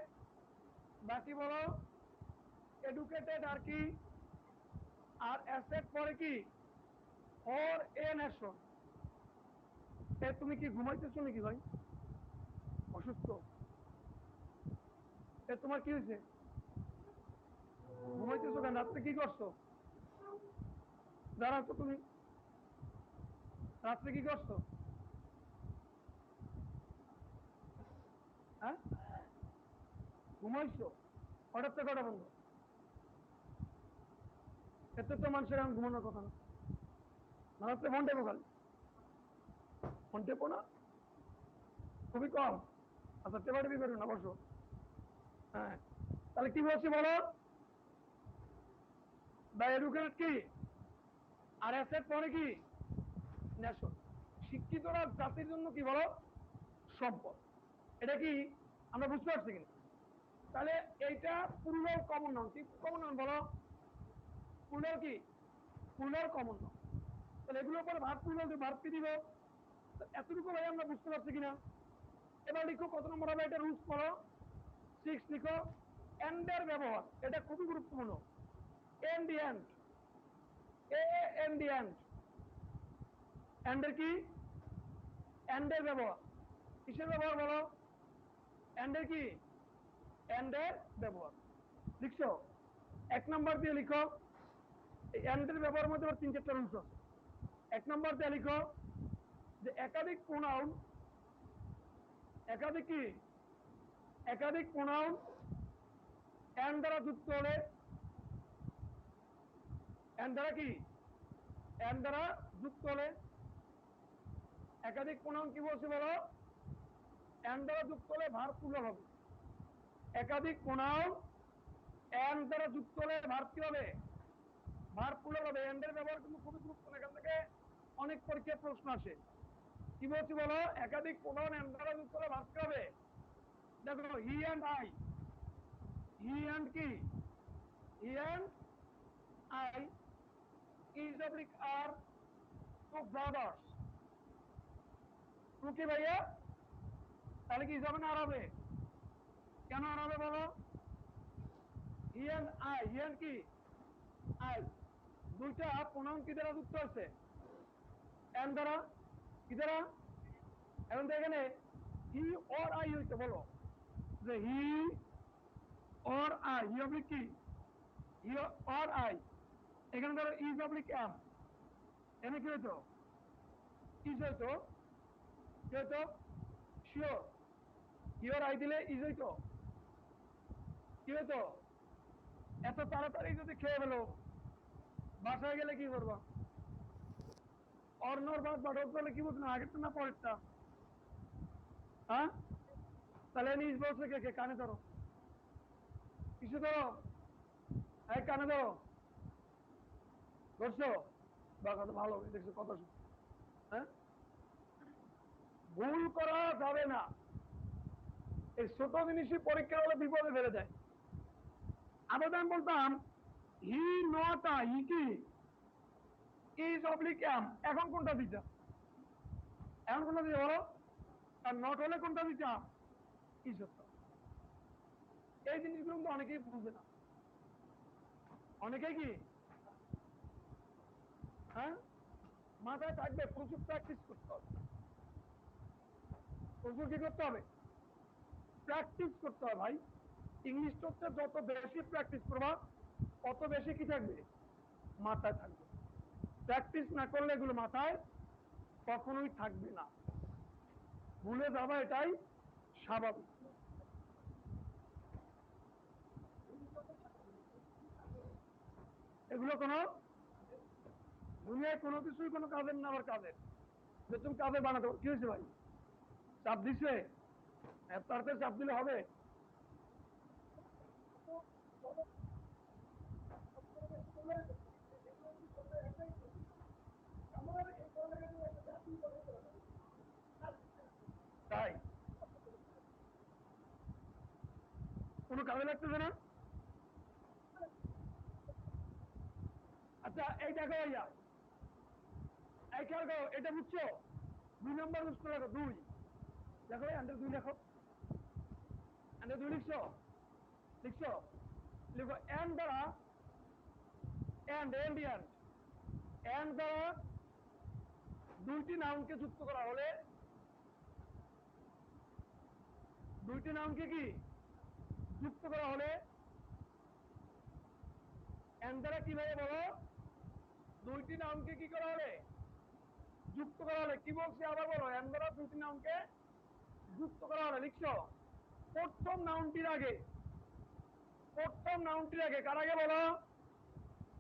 দা কি বলো? এডুকেটেড আর কি? আর অ্যাসেট ফর কি? For a nation. তুমি কি ঘুমাইতেছো নাকি ভাই? অসুস্থ? তোমার কি হয়েছে? ঘুমাইতেছো কেন? রাত্রে কি করছো? দাঁড়াচ্ছ তুমি, রাত্রে কি করছো? হ্যাঁ, ঘুমাইছো? হঠাৎ থেকে কটা বন্ধ? এতে তো মানুষের এখন ঘুমানোর কথা না। রাত্রে ফোন টেপো খালি, ফোন টেপো না, খুবই কম। আচ্ছা টেপা টেপি করো না, বসো। হ্যাঁ, তাহলে কি বলছি বলো? দা এডুকেটেড কি? আর অ্যাসেট পরে কি? নেশন। শিক্ষিতরা জাতির জন্য কি বলো? সম্পদ। এটা কি আমরা বুঝতে পারছি কিনা? তাহলে এইটা প্লুরাল কমন নাউন। কি কমন নাউন বলো? প্লুরাল কি? Plural common noun. তাহলে এগুলোর পরে ভার্ব প্লুরাল দিয়ে ভার্ব কি দিব? এতটুকু ভাই আমরা বুঝতে পারছি কিনা? এবার লিখো কত নম্বর হবে এটা, রুলস পড়ো। 6 লিখো। এন্ড এর ব্যবহার, এটা খুবই গুরুত্বপূর্ণ। এন্ড এন্ড, এ এন্ড এন্ড। এন্ড এর কি? এন্ড এর ব্যবহার। কিসের ব্যবহার বলো? এন্ড এর কি? এন্ড এর ব্যবহার। লিখছো? 1 নম্বর দিয়ে লিখো। এই এন্ড এর ব্যবহারের মধ্যে 3-4টা রুলস আছে। 1 নম্বর দিয়ে লিখো যে একাধিক প্রোনাউন, একাধিক কি? একাধিক প্রোনাউন এন্ড দ্বারা যুক্ত হলে, এন্ড দ্বারা কি? এন্ড দ্বারা যুক্ত হলে, একাধিক প্রোনাউন কি বলছে বলো? এন্ড দ্বারা যুক্ত হলে ভার্ব প্লুরাল হবে। একাধিক প্রোনাউন এন্ড দ্বারা যুক্ত হলে ভার্ব কি হবে? ভার্ব প্লুরাল হবে। এন্ড এর ব্যবহার কিন্তু খুবই গুরুত্বপূর্ণ, এখান থেকে অনেক পরীক্ষায় প্রশ্ন আসে। কি বলছি বলো? একাধিক প্রোনাউন এন্ড দ্বারা যুক্ত হলে ভার্ব কি হবে? দেখো, he and I, he and কি, he and I is oblique are two brothers. Two কি ভাইয়া? তাহলে কি যাবে না আর হবে? কেন আর হবে বলো? হি এন্ড আই, হি এন্ড কি, আই, দুইটা প্রোনাউন কি দ্বারা যুক্ত আছে? এন্ড দ্বারা। কি দ্বারা? এখন তো এখানে হি অর আই হইতো, বলো যে he or I, he oblique কি, হি অর আই। এখানে ধরো ইজ অবলিক এম, এনে কি হইতো? ইজ হইতো। কি হইতো? শিওর। হি অর আই দিলে ইজ হইতো। কি হইতো? এত তাড়াতাড়ি যদি খেয়ে ফেলো, বাসায় গেলে কি করবা? অর্ণর বাদ বাটক করলে কি বুঝলো? আগেরটা না পরেরটা? হ্যাঁ, তাহলে নিজ বলছে কে কে? কানে ধরো, কিছু ধরো, এক কানে ধরো, ধরছো? বা কত ভালো দেখছো, কথা শুনো। হ্যাঁ, ভুল করা যাবে না। এই ছোট জিনিসই পরীক্ষা হলে বিপদে ফেলে দেয়। আবার আমি বলতাম হি নট আই, হি কি, ইজ অবলিক এম, এখন কোনটা দিতাম? এখন কোনটা দিতে বলো? আর নট হলে কোনটা দিতাম? ইজ হতো। এই জিনিসগুলো কিন্তু অনেকেই বুঝে না। অনেকেই কি, হ্যাঁ, মাথায় থাকবে, প্রচুর প্র্যাকটিস করতে হবে। প্রচুর কি করতে হবে? প্র্যাকটিস করতে হবে ভাই। ইংলিশটা হচ্ছে যত বেশি প্র্যাকটিস করবা তত বেশি কি থাকবে? মাথায় থাকবে। প্র্যাকটিস না করলে এগুলো মাথায় কখনোই থাকবে না, ভুলে যাবা, এটাই স্বাভাবিক। এগুলো কোনো দুনিয়ায় কোনো কিছুই কোনো কাজের না, আবার কাজের। যে তুমি কাজে বানাতে কি হয়েছে ভাই? চাপ দিছে? এত তাড়াতাড়ি চাপ দিলে হবে? তাই কোনো কাজে লাগতেছে না? আচ্ছা, এই দেখো ভাইয়া, এই খেয়াল করো, এটা বুঝছো? 2 নম্বর বুঝতে লাগো, 2। দেখো এন্ডে 2 লেখো, এন্ডে 2 লিখছো, লিখছো, লিখো এন্ড দ্বারা, এন্ড এন্ড এন্ড, এন্ড দ্বারা দুইটি নাউনকে যুক্ত করা হলে, দুইটি নাউনকে কি যুক্ত করা হলে, এন্ড দ্বারা কিভাবে বলো? দুইটি নাউনকে কি করা হলে? যুক্ত করা হলে। কি বলছি আবার বলো? এন্ড দ্বারা দুইটি নাউনকে যুক্ত করা হলে। লিখছো? প্রথম নাউনটির আগে, প্রথম নাউনটির আগে কার আগে বলো?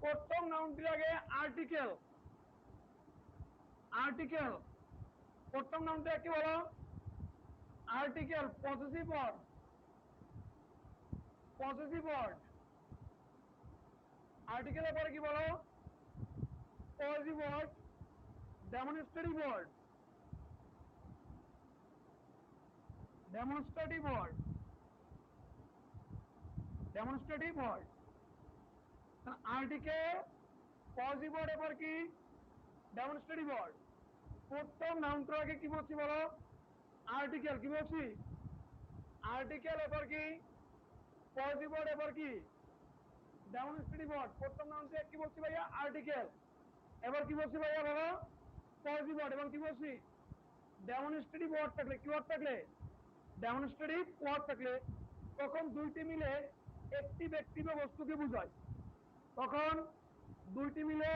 প্রথম নাউনটির আগে আর্টিকেল, আর্টিকেল। প্রথম নাউনটা কি বলো? Article, possessive word, possessive word. আর্টিকেলের পরে কি বলো? Possessive word, demonstrative word, demonstrative word, demonstrative word. Article, possessive word, এবার কি? Demonstrative word. প্রথম নাউনটার আগে কি বলছি বলো? আর্টিকেল। কি বলছি? আর্টিকেল, এবার কি? পসেসিভ ওয়ার্ড, এবার কি? Demonstrative word. প্রথম নাউনটা কি বলছি ভাইয়া? আর্টিকেল। এবার কি বলছি ভাইয়া বলো? Possessive word. এবং কি বলছি? ডেমনস্ট্রেটিভ ওয়ার্ড থাকলে, কি ওয়ার্ড থাকলে? ডেমনস্ট্রেটিভ ওয়ার্ড থাকলে তখন দুইটি মিলে একটি ব্যক্তি বা বস্তুকে বোঝায়। তখন দুইটি মিলে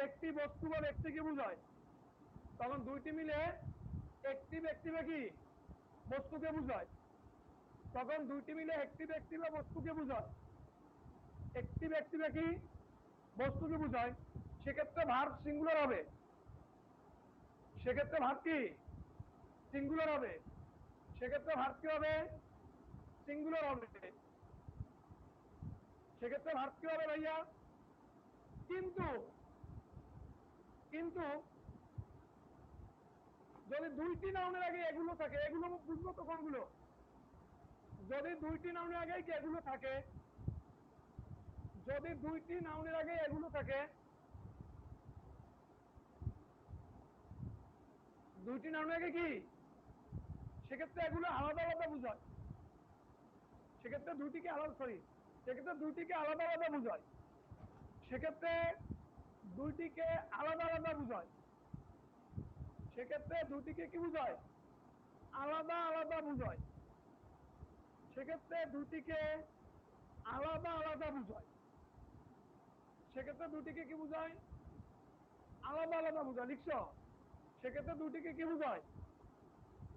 একটি বস্তু বা ব্যক্তিকে বোঝায়। তখন দুইটি মিলে একটি ব্যক্তি বা কি বস্তুকে বোঝায়। তখন দুইটি মিলে একটি ব্যক্তি বা বস্তুকে বোঝায়। একটি ব্যক্তি বা কি বস্তুকে বোঝায়। সেক্ষেত্রে ভার্ব সিঙ্গুলার হবে। সেক্ষেত্রে ভার্ব কি সিঙ্গুলার হবে। সেক্ষেত্রে ভার্ব কি হবে? সিঙ্গুলার হবে। সেক্ষেত্রে ভার্ব কি হবে ভাইয়া? কিন্তু কিন্তু যদি দুইটি নাউনের আগে এগুলো থাকে, এগুলো বুঝবো তো কোনগুলো? যদি দুইটি নাউনের আগে কি এগুলো থাকে, যদি দুইটি নাউনের আগে এগুলো থাকে, দুইটি নাউনের আগে কি, সেক্ষেত্রে এগুলো আলাদা আলাদা বুঝায়। সেক্ষেত্রে দুইটিকে আলাদা, সরি, সেক্ষেত্রে দুইটিকে আলাদা আলাদা বুঝায়। সেক্ষেত্রে দুইটিকে আলাদা আলাদা বুঝায়। সেক্ষেত্রে দুইটিকে কি বুঝায়? আলাদা আলাদা বুঝায়। সেক্ষেত্রে দুটিকে আলাদা আলাদা বুঝায়। সেক্ষেত্রে দুটিকে কি বুঝায়? আলাদা আলাদা বুঝায়। লিখছ? সেক্ষেত্রে দুটিকে কি বুঝায়?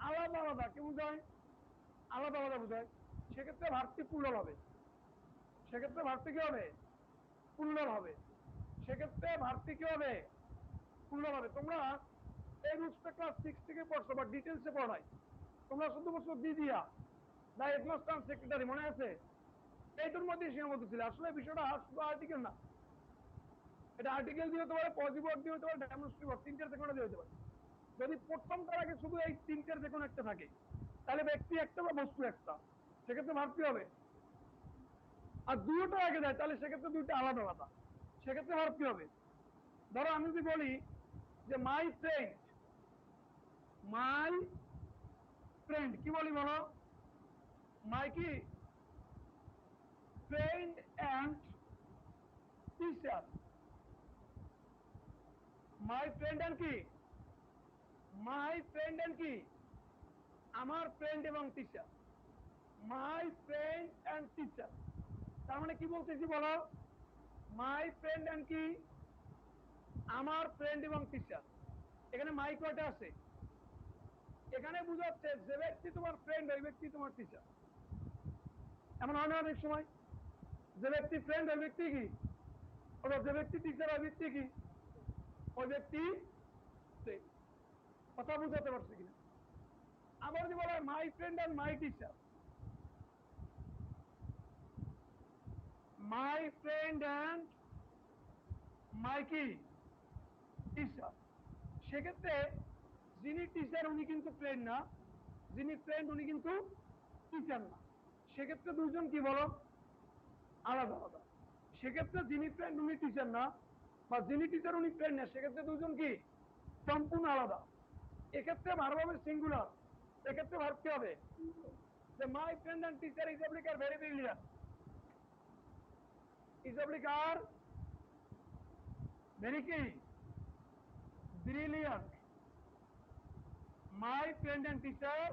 আলাদা আলাদা কি বুঝায়? আলাদা আলাদা বুঝায়। সেক্ষেত্রে ভার্বটি প্লুরাল হবে। সেক্ষেত্রে ভার্বটি কি হবে? প্লুরাল হবে। সেক্ষেত্রে ভার্বটি কি হবে? প্লুরাল হবে। তোমরা এই রুলসটা ক্লাস 6 থেকে পড়ছো বা ডিটেইলসে পড়াই। তোমরা শুধু বলছো দিদিয়া দা হেডমাস্টার সেক্রেটারি, মনে আছে? এইটার মধ্যে সীমাবদ্ধ ছিল। আসলে বিষয়টা শুধু আর্টিকেল না, এটা আর্টিকেল দিয়ে হতে পারে, পজিটিভ ওয়ার্ড দিয়ে হতে পারে, ডেমনস্ট্রেটিভ ওয়ার্ড, তিনটার যে কোনো দিয়ে হতে পারে। যদি প্রথমটার আগে শুধু এই তিনটার যে কোনো একটা থাকে, তাহলে ব্যক্তি একটা বা বস্তু একটা, সেক্ষেত্রে ভাব কি হবে? আর দুটো আগে যায়, তাহলে সেক্ষেত্রে দুইটা আলাদা আলাদা, সেক্ষেত্রে ভাব কি হবে? ধরো আমি যদি বলি যে মাই ফ্রেন্ড, মাই ফ্রেন্ড, কি বলি বলো? মাই কি? Friend and teacher. My friend and কি? মাই ফ্রেন্ড অ্যান্ড কি? আমার ফ্রেন্ড এবং teacher. My friend and teacher, তার মানে কি বলতেছি বলো? মাই ফ্রেন্ড অ্যান্ড কি? আমার ফ্রেন্ড এবং টিচার। এখানে মাই কয়টা আছে? এখানে বুঝাচ্ছে যে ব্যক্তি তোমার ফ্রেন্ড, ওই ব্যক্তি তোমার টিচার। এমন হয় না অনেক সময়? যে ব্যক্তি ফ্রেন্ড, ওই ব্যক্তি কি? অথবা যে ব্যক্তি টিচার, ওই ব্যক্তি কি? ওই ব্যক্তি friend। কথা বুঝাতে পারছে কিনা? আবার যদি বলা হয় my friend and my teacher, my friend and my কি? টিচার। সেক্ষেত্রে যিনি টিচার উনি কিন্তু ফ্রেন্ড না, যিনি ফ্রেন্ড উনি কিন্তু টিচার না। সেক্ষেত্রে দুজন কি বলো? আলাদা আলাদা। সেক্ষেত্রে যিনি ফ্রেন্ড উনি টিচার না, বা যিনি টিচার উনি ফ্রেন্ড না, সেক্ষেত্রে দুজন কি? সম্পূর্ণ আলাদা। এক্ষেত্রে ভার্ব হবে সিঙ্গুলার। এক্ষেত্রে ভার্ব কি হবে? যে my friend and teacher is oblique are very brilliant, is oblique are very কি? Brilliant. My friend and teacher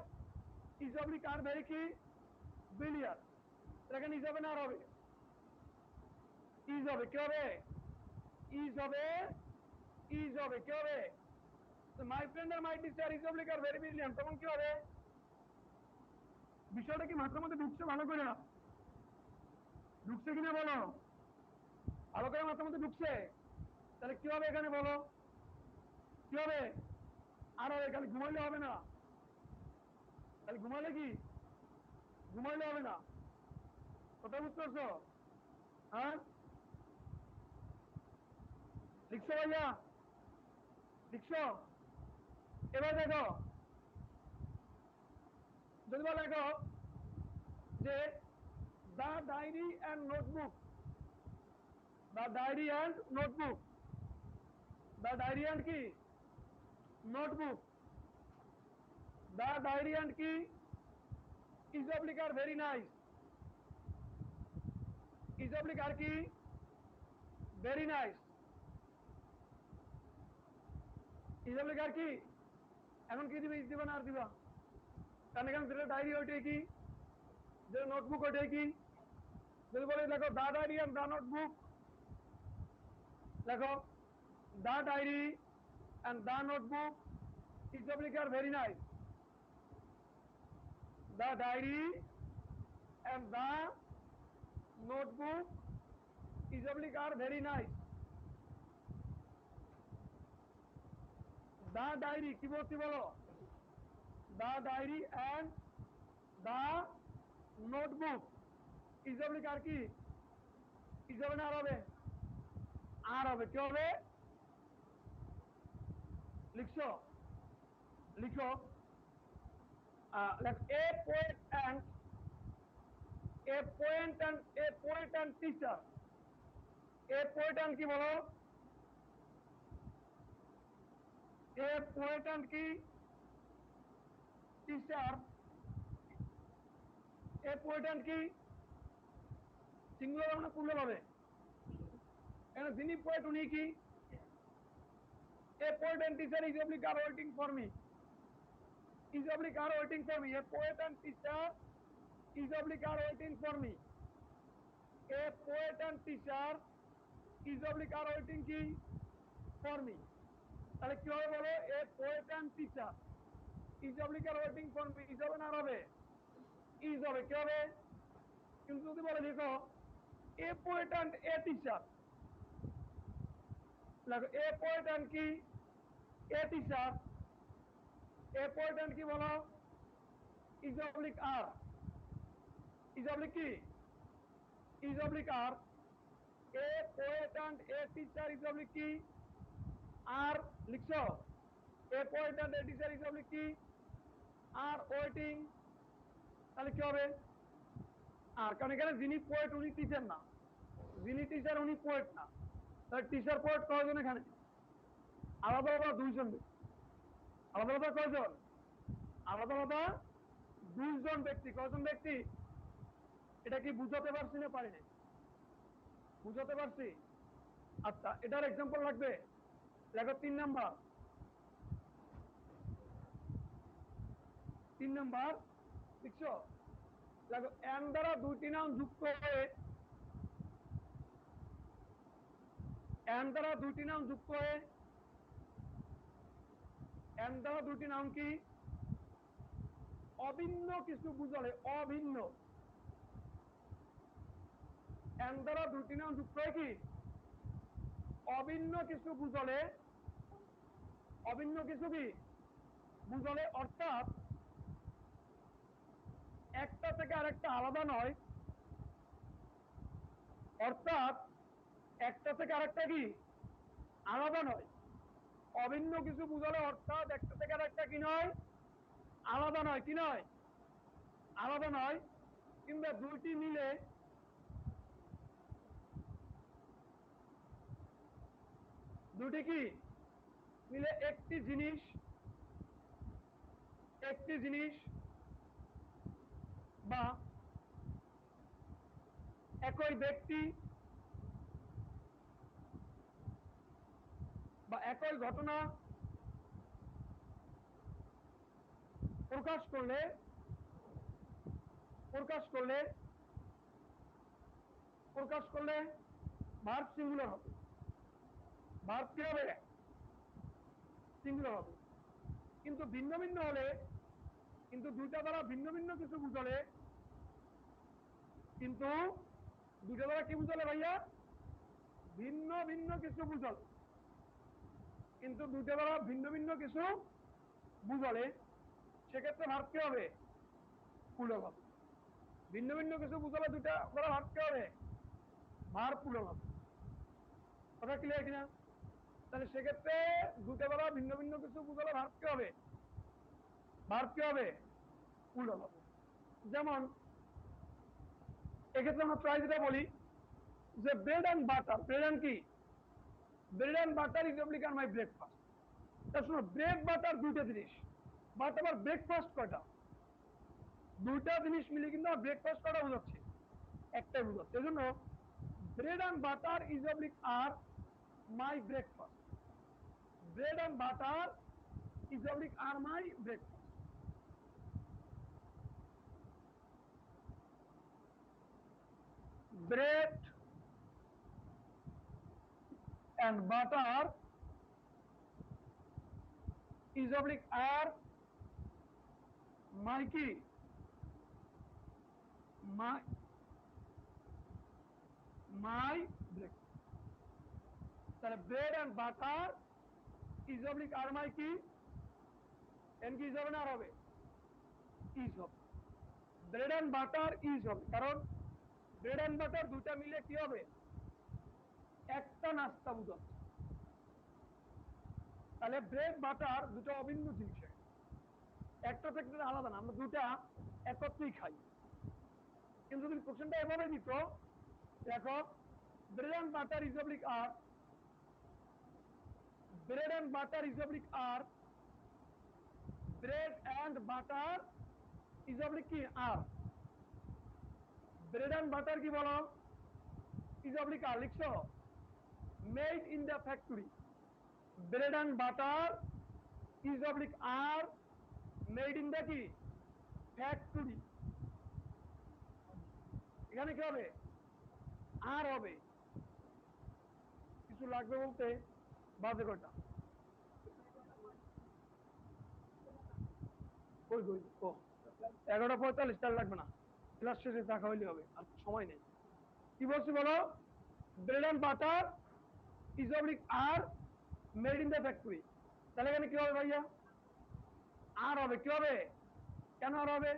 is oblique are very কি? ব্রিলিয়ান্ট। এখানে ইজ হবে না আর হবে? ইজ হবে। কি হবে? ইজ হবে। ইজ হবে। কি হবে? মাই ফ্রেন্ড আর my teacher is oblique are very brilliant, তখন কি হবে? বিষয়টা কি মাথার মধ্যে ঢুকছে ভালো করে? ঢুকছে কিনা বলো? ভালো করে মাথার মধ্যে ঢুকছে? তাহলে কি হবে এখানে বলো? কি হবে? আর হবে, খালি ঘুমাইলে হবে না। খালি ঘুমাইলে কি? ঘুমাইলে হবে না। কথা বুঝতে পারছো? হ্যাঁ, লিখছো ভাইয়া? লিখছো? এবার দেখো, যদি বলো দেখো যে the diary and notebook, the diary and notebook, the diary and কি? নোটবুক। দা ডায়েরি অ্যান্ড কি? Is oblique are very nice, is oblique are কি? Very nice, is oblique are কি? এখন কি দিবে? ইজ দিবা না আর দিবা? কারণ এখানে যেটা ডায়েরি ওইটাই কি, যেটা নোটবুক ওইটাই কি। যদি বলে দেখো the diary and the notebook, দেখো the diary and the notebook is oblique are very nice, the diary and the notebook is oblique are very nice. The diary কি বলছি বলো? The diary and the notebook is oblique are কি is হবে না আর হবে আর হবে কি হবে লিখছো লিখো a poet and a poet and teacher a poet and কি বলো a poet and কি teacher a poet and কি সিঙ্গুলার হবে না প্লুরাল হবে এখানে যিনি পোয়েট উনি কি a poet and teacher is oblique are waiting for me is oblique are waiting for me a poet and teacher is oblique are waiting for me a poet and teacher is oblique are waiting কি for me তাহলে কি হবে বলো a poet and teacher is oblique are waiting for me is হবে না আর হবে is হবে কি হবে কিন্তু যদি বলে দেখো a poet and a teacher দেখো a poet and কি a teacher a poet and কি বলো is oblique are is oblique কি is oblique are a poet and a teacher is oblique কি আর লিখছো a poet and a teacher is oblique কি are waiting তাহলে কি হবে আর কারণ এখানে যিনি পোয়েট উনি টিচার না যিনি টিচার উনি পোয়েট না তাহলে টিচার পোয়েট কয়জন এখানে আলাদা আলাদা দুইজন ব্যক্তি আলাদা আলাদা কয়জন আলাদা আলাদা দুইজন ব্যক্তি কয়জন ব্যক্তি এটা কি বুঝাতে পারছি না পারিনি বুঝাতে পারছি আচ্ছা এটার এক্সাম্পল লাগবে লেখো 3 নাম্বার লিখছো দেখো এন দ্বারা দুইটি নাম যুক্ত হয়ে এন দ্বারা দুইটি নাম যুক্ত হয়ে এন দ্বারা দুইটি নাম কি অভিন্ন কিছু বুঝালে অভিন্ন এন দ্বারা দুইটি নাম যুক্ত হয়ে কি অভিন্ন কিছু বুঝালে অভিন্ন কিছু কি বুঝালে অর্থাৎ একটা থেকে আরেকটা আলাদা নয় অর্থাৎ একটা থেকে আরেকটা কি আলাদা নয় অভিন্ন কিছু বুঝালে অর্থাৎ একটা থেকে আরেকটা কি নয় আলাদা নয় কি নয় আলাদা নয় কিংবা দুইটি মিলে দুটি কি মিলে একটি জিনিস বা একই ব্যক্তি বা একই ঘটনা প্রকাশ করলে ভার্ব সিঙ্গুলার হবে ভার্ব কি হবে সিঙ্গুলার হবে কিন্তু ভিন্ন ভিন্ন হলে কিন্তু দুইটা দ্বারা ভিন্ন ভিন্ন কিছু বুঝালে কিন্তু দুইটা দ্বারা কি বুঝালে ভাইয়া ভিন্ন ভিন্ন কিছু বুঝালে কিন্তু দুইটা দ্বারা ভিন্ন ভিন্ন কিছু বুঝালে সেক্ষেত্রে ভার্ব কি হবে প্লুরাল হবে ভিন্ন ভিন্ন কিছু বুঝালে দুইটা দ্বারা ভার্ব কি হবে ভার্ব প্লুরাল হবে কথা ক্লিয়ার কিনা তাহলে সেক্ষেত্রে দুটো দ্বারা ভিন্ন ভিন্ন কিছু বুঝালে ভার্ব কি হবে প্লুরাল হবে যেমন এক্ষেত্রে আমরা প্রায় যেটা বলি যে bread and butter is oblique are my breakfast তা শোনো ব্রেড বাটার দুইটা জিনিস বাট আবার ব্রেকফাস্ট কয়টা দুইটা জিনিস মিলে কিন্তু ব্রেকফাস্ট কয়টা বোঝাচ্ছে একটাই বোঝাচ্ছে এই জন্য bread and butter is oblique are my breakfast bread and butter is oblique are my breakfast bread and butter is oblique are my কি my breakfast তাহলে bread and butter is oblique R my কি N কি হবে না আর হবে is হবে bread and butter is হবে, কারণ ব্রেড অ্যান্ড বাটার দুটা মিলে কি হবে, একটা নাস্তা বোঝাচ্ছে। তাহলে ব্রেড বাটার দুটো অভিন্ন জিনিস, একটা থেকে আলাদা না, আমরা দুটা একত্রেই খাই। কিন্তু যদি কোশ্চেনটা এভাবে দিত, দেখো bread and butter is oblique are, bread and butter is oblique are, bread and butter is oblique কি আর, ব্রেড অ্যান্ড বাটার কি বলো, ইজ অবলিক আর লিখছো, made in the factory, bread and butter is oblique are, made in the কি factory. এখানে কি হবে, আর হবে। কিছু লাগবে বলতে, বাজে কটা, ওই ওই ও 11:45, তার লাগবে না, ক্লাস শেষে দেখা হইলে হবে, আর সময় নেই। কি বলছি বলো, bread and butter is oblique are, made in the factory. তাহলে এখানে কি হবে ভাইয়া, আর হবে। কি হবে, কেন আর হবে,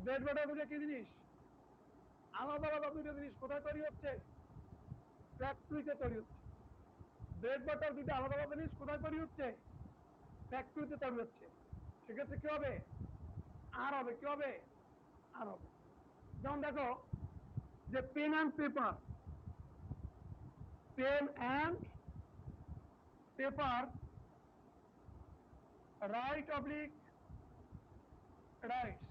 ব্রেড বাটার দুটো কি জিনিস, আলাদা আলাদা দুটো জিনিস, কোথায় তৈরি হচ্ছে, ফ্যাক্টরিতে তৈরি হচ্ছে। ব্রেড বাটার দুটো আলাদা আলাদা জিনিস কোথায় তৈরি হচ্ছে, ফ্যাক্টরিতে তৈরি হচ্ছে। সেক্ষেত্রে কি হবে, আর হবে। কি হবে, আর হবে। যেমন দেখো যে pen and paper, pen and paper, write oblique writes,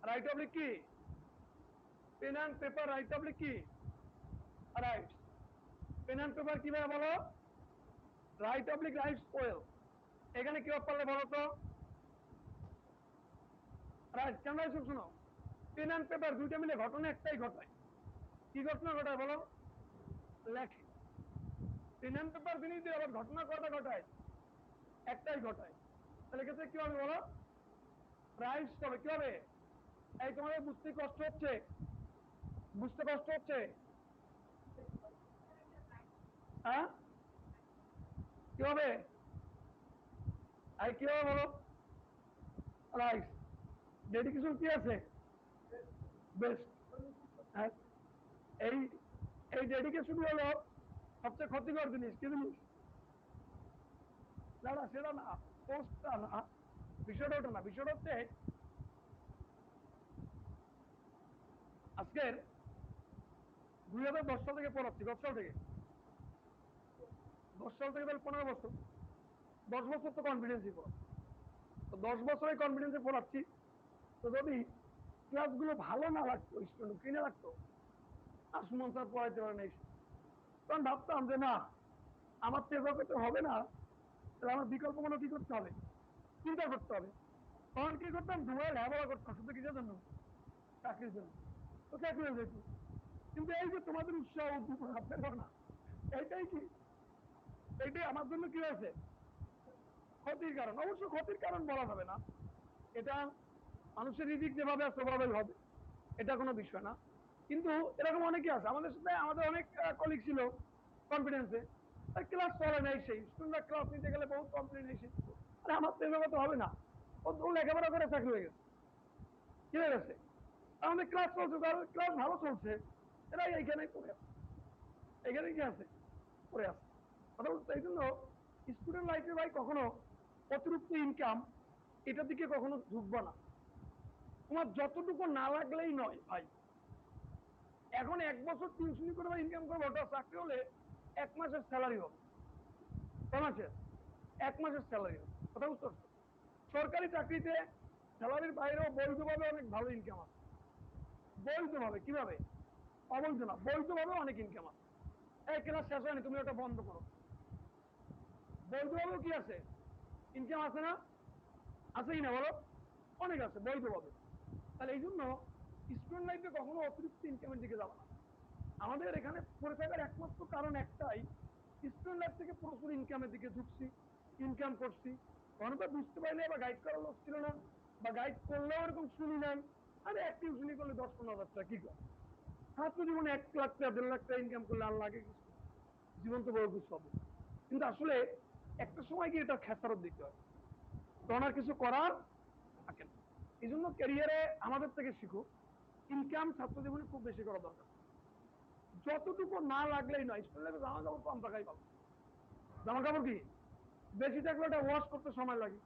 write oblique কি, pen and paper write oblique কি রাইটস। পেন অ্যান্ড পেপার কিভাবে বলো, রাইট অবলিক রাইটস ওয়েল। এখানে কি পারলে বলো তো, রাইট কেন রাইটস, শোনো, পেন অ্যান্ড পেপার দুইটা মিলে ঘটনা একটাই ঘটায়। কি ঘটনা ঘটায় বলো, লেখে। পেন অ্যান্ড পেপার জিনিস দিয়ে আবার ঘটনা কটা ঘটায়, একটাই ঘটায়। তাহলে ক্ষেত্রে কি হবে বলো, রাইটস হবে। কি হবে, এই তোমাদের বুঝতে কষ্ট হচ্ছে, বুঝতে কষ্ট হচ্ছে, হ্যাঁ কি হবে, এই কি হবে বলো, রাইটস। ডেডিকেশন কি আছে, বেস্ট। হ্যাঁ, এই এই ডেডিকেশন হলো সবচেয়ে ক্ষতিকর জিনিস। কি জিনিস, না না সেটা না, পোস্টটা না, বিষয়টা ওটা না। বিষয়টা হচ্ছে আজকের 2010 সাল থেকে পড়াচ্ছি, 10 সাল থেকে, 10 সাল থেকে তাহলে 15 বছর, 10 বছর তো কনফিডেন্সই পড়াচ্ছি। তো 10 বছরে কনফিডেন্সে পড়াচ্ছি। তো যদি ক্লাসগুলো ভালো না লাগতো, স্টুডেন্ট কিনে লাগতো, আর সুমন স্যার পড়াইতে পারে না, তখন ভাবতাম যে না, আমার তো এভাবে তো হবে না, তাহলে আমার বিকল্প কোনো কি করতে হবে, চিন্তা করতে হবে। তখন কি করতাম, ধুয়ে লেখাপড়া করতাম, শুধু কিসের জন্য, চাকরির জন্য। তো চাকরি হয়ে যেত। কিন্তু এই যে তোমাদের উৎসাহ উদ্দীপনা আপনার না, এইটাই কি, এইটাই আমার জন্য কি হয়েছে, ক্ষতির কারণ। অবশ্য ক্ষতির কারণ বলা যাবে না, এটা মানুষের রিজিক যেভাবে আছে ওভাবেই হবে, এটা কোনো বিষয় না। কিন্তু এরকম অনেকে আছে আমাদের সাথে, আমাদের অনেক কলিগ ছিল কনফিডেন্সে, ক্লাস চলে নাই, সেই স্টুডেন্টরা ক্লাস নিতে গেলে বহুত কমপ্লেন এসে, আরে আমার তো এভাবে তো হবে না, ও লেখাপড়া করে চাকরি হয়ে গেছে, কি হয়ে গেছে, আমাদের ক্লাস চলছে, তার ক্লাস ভালো চলছে, এরা এইখানেই পড়ে আছে, এখানে কি আছে, পড়ে আছে। কথা বলতে এই জন্য স্টুডেন্ট লাইফে ভাই কখনো অতিরিক্ত ইনকাম এটার দিকে কখনো ঝুঁকবো না। তোমার যতটুকু না লাগলেই নয় ভাই। এখন 1 বছর টিউশনি করে ইনকাম করবো, ওটা চাকরি হলে 1 মাসের স্যালারি হবে, 6 মাসের, 1 মাসের স্যালারি হবে। কথা বুঝতে পারছো, সরকারি চাকরিতে স্যালারির বাইরেও বৈধভাবে অনেক ভালো ইনকাম আছে। বৈধভাবে কিভাবে, অবৈধ না, বৈধভাবে অনেক ইনকাম আছে। এই ক্লাস শেষ হয়নি, তুমি ওটা বন্ধ করো, বৈধভাবেও কি আছে, ইনকাম আছে না, আছেই না বলো, অনেক আছে বৈধভাবে। তাহলে এই জন্য স্টুডেন্ট লাইফে কখনো অতিরিক্ত ইনকামের দিকে যাবে না। আমাদের এখানে পড়ে থাকার একমাত্র কারণ একটাই, স্টুডেন্ট লাইফ থেকে প্রচুর ইনকামের দিকে ঝুঁকছি, ইনকাম করছি। তখন তো বুঝতে পারিনি, বা গাইড করার লোক ছিল না, বা গাইড করলেও এরকম শুনি নাই। আরে এক টিউশনি করলে 10-15 হাজার টাকা কি করে, ছাত্র জীবনে 1 লাখ টাকা 1.5 লাখ টাকা ইনকাম করলে আর লাগে কিছু, জীবন তো বড় কিছু হবে। কিন্তু আসলে একটা সময় গিয়ে এটা খেসারত দিতে হয়, তখন আর কিছু করার থাকে না। এই জন্য ক্যারিয়ারে আমাদের থেকে শিখো, ইনকাম ছাত্র জীবনে খুব বেশি করা দরকার। যতটুকু না লাগলেই নয়, স্টুডেন্টের জামা কাপড় কম টাকাই পাবো। জামা কাপড় কি বেশি থাকলে এটা ওয়াশ করতে সময় লাগে।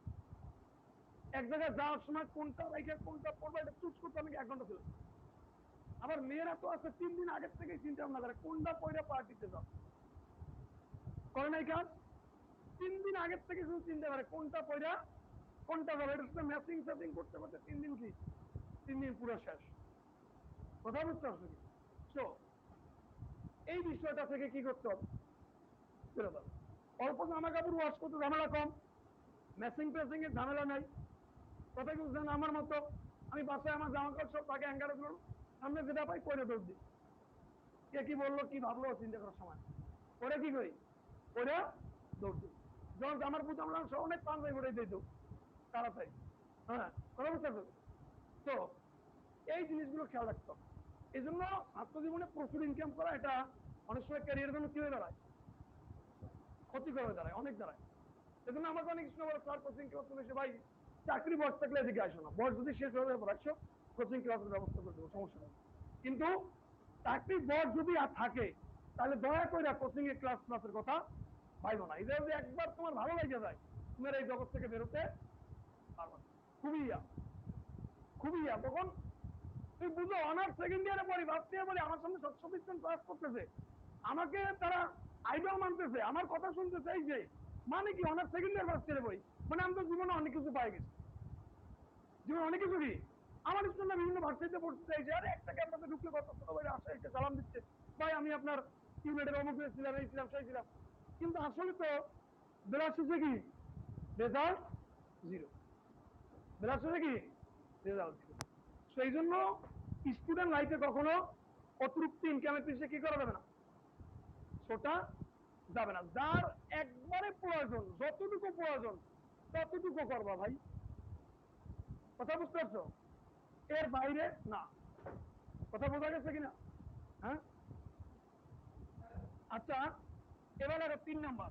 এক জায়গায় যাওয়ার সময় কোনটা রেখে কোনটা পরবো এটা চুজ করতে অনেক 1 ঘন্টা চলে। আবার মেয়েরা তো আছে 3 দিন আগের থেকেই চিন্তা ভাবনা করে কোনটা পয়রা পার্টিতে যাও, করে নাই কাজ। 3 দিন আগের থেকে শুধু চিন্তা করে কোনটা পয়রা কোনটা যাবে, এটা সাথে ম্যাচিং সেটিং করতে করতে 3 দিন কি 3 দিন পুরো শেষ। কথা বুঝতে পারছো কি? তো এই বিষয়টা থেকে কি করতে হবে, বেরোতে হবে। অল্প জামা কাপড় ওয়াশ করতে ঝামেলা কম, ম্যাচিং প্যাচিং এর ঝামেলা নাই। কথা কি বুঝলেন? আমার মতো আমি বাসায় আমার জামা কাপড় সব তাকে হ্যাঙ্গারে করবো, সামনে যেটা পাই পরে দৌড় দিই। কে কি বললো কি ভাবলো চিন্তা করার সময় পরে কি করি, পরে দৌড় দিই। যখন আমার বুঝ আমরা অনেক পাঞ্জাবি পরে দিত তাড়াতাড়ি। হ্যাঁ, কথা বুঝতে পারছো? তো এই জিনিসগুলো খেয়াল রাখতে হবে। এই জন্য ছাত্র জীবনে প্রচুর ইনকাম করা এটা অনেক সময় ক্যারিয়ারের জন্য কি হয়ে দাঁড়ায়, ক্ষতিকর হয়ে দাঁড়ায়, অনেক দাঁড়ায়। সেজন্য আমাকে অনেক কিছু বলে স্যার কোচিং ক্লাস তুমি এসে ভাই চাকরি বয়স থাকলে এদিকে আসো না, বয়স যদি শেষ হয়ে যাবে আসো, কোচিং ক্লাসের ব্যবস্থা করে দেবো, সমস্যা নেই। কিন্তু চাকরির বয়স যদি আর থাকে তাহলে দয়া করে কোচিং এর ক্লাসের কথা ভাইবো না। এটা যদি একবার তোমার ভালো লেগে যায় তুমি আর এই জগৎ থেকে বেরোতে পারবে না। খুবই খুবই তখন তুই বুঝো অনার্স সেকেন্ড ইয়ারে পড়ি, ভাবতে পারি আমার সামনে 720 জন ক্লাস করতেছে, আমাকে তারা আইডল মানতেছে, আমার কথা শুনতেছে, এই যে মানে কি অনার্স সেকেন্ড ইয়ার ফার্স্ট ইয়ারে পড়ি, মানে আমি তো জীবনে অনেক কিছু পাই গেছি। জীবনে অনেক কিছু কি আমার স্টুডেন্টরা বিভিন্ন ভার্সিটিতে পড়তে চাইছে, আরে একটা ক্যাম্পাসে ঢুকলে কত ছোট ভাই আসে এসে সালাম দিচ্ছে, ভাই আমি আপনার ইউনিটের অমুক ছিলাম, এই ছিলাম সেই ছিলাম। কিন্তু আসলে তো বেলার শেষে কি রেজাল্ট জিরো, বেলার শেষে কি রেজাল্ট জিরো। সেই জন্য স্টুডেন্ট লাইফে কখনো অতিরিক্ত ইনকামের পিছিয়ে কি করা যাবে না, ছোটা যাবে না। যার একবারে প্রয়োজন, যতটুকু প্রয়োজন ততটুকু করবা ভাই। কথা বুঝতে পারছো? এর বাইরে না। কথা বোঝা গেছে কিনা? হ্যাঁ, আচ্ছা এবার আরো 3 নাম্বার,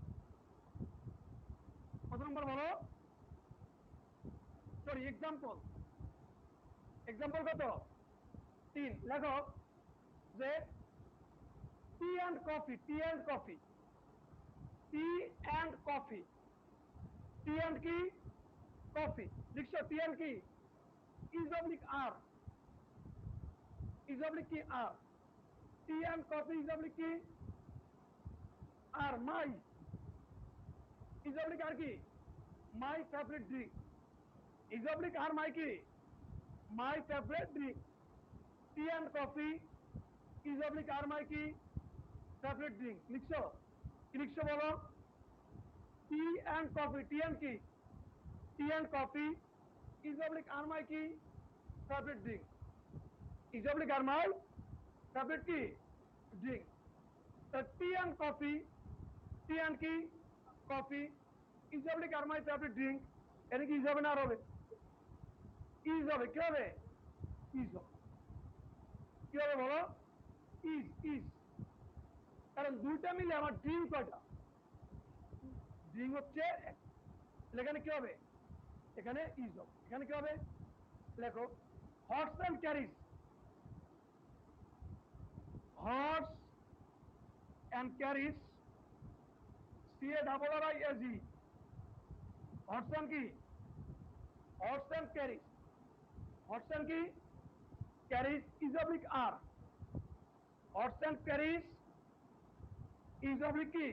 কত নম্বর বলো? Sorry, example. এক্সাম্পল কত? 3। লেখো যে tea and coffee, tea and coffee, tea and coffee, tea and কি কফি লিখছো, টি অ্যান্ড কি is oblique are, is oblique কি are, tea and coffee is oblique কি are, my is oblique are কি my favourite drink, is oblique are my কি my favourite drink, tea and coffee is oblique are my কি favourite drink. লিখছো কি লিখছো বলো? Tea and coffee, tea and কি tea and coffee is oblique are my কি favourite drink, is oblique are my favourite কি drink. Tea and coffee, tea and কি coffee is oblique are my favourite drink, এটা কি is হবে না আর হবে? Is হবে। কি হবে? ইজ হবে। কি হবে বলো? Is, is. কারণ দুইটা মিলে আমার ড্রিঙ্ক কয়টা? ড্রিঙ্ক হচ্ছে এখানে কি হবে? এখানে ইজ হবে। এখানে কি হবে? লেখো horse and carriage, horse and carriage, CARRIES, horse and কি horse and carriage, horse and কি carriage is oblique are, horse and carriage is oblique কি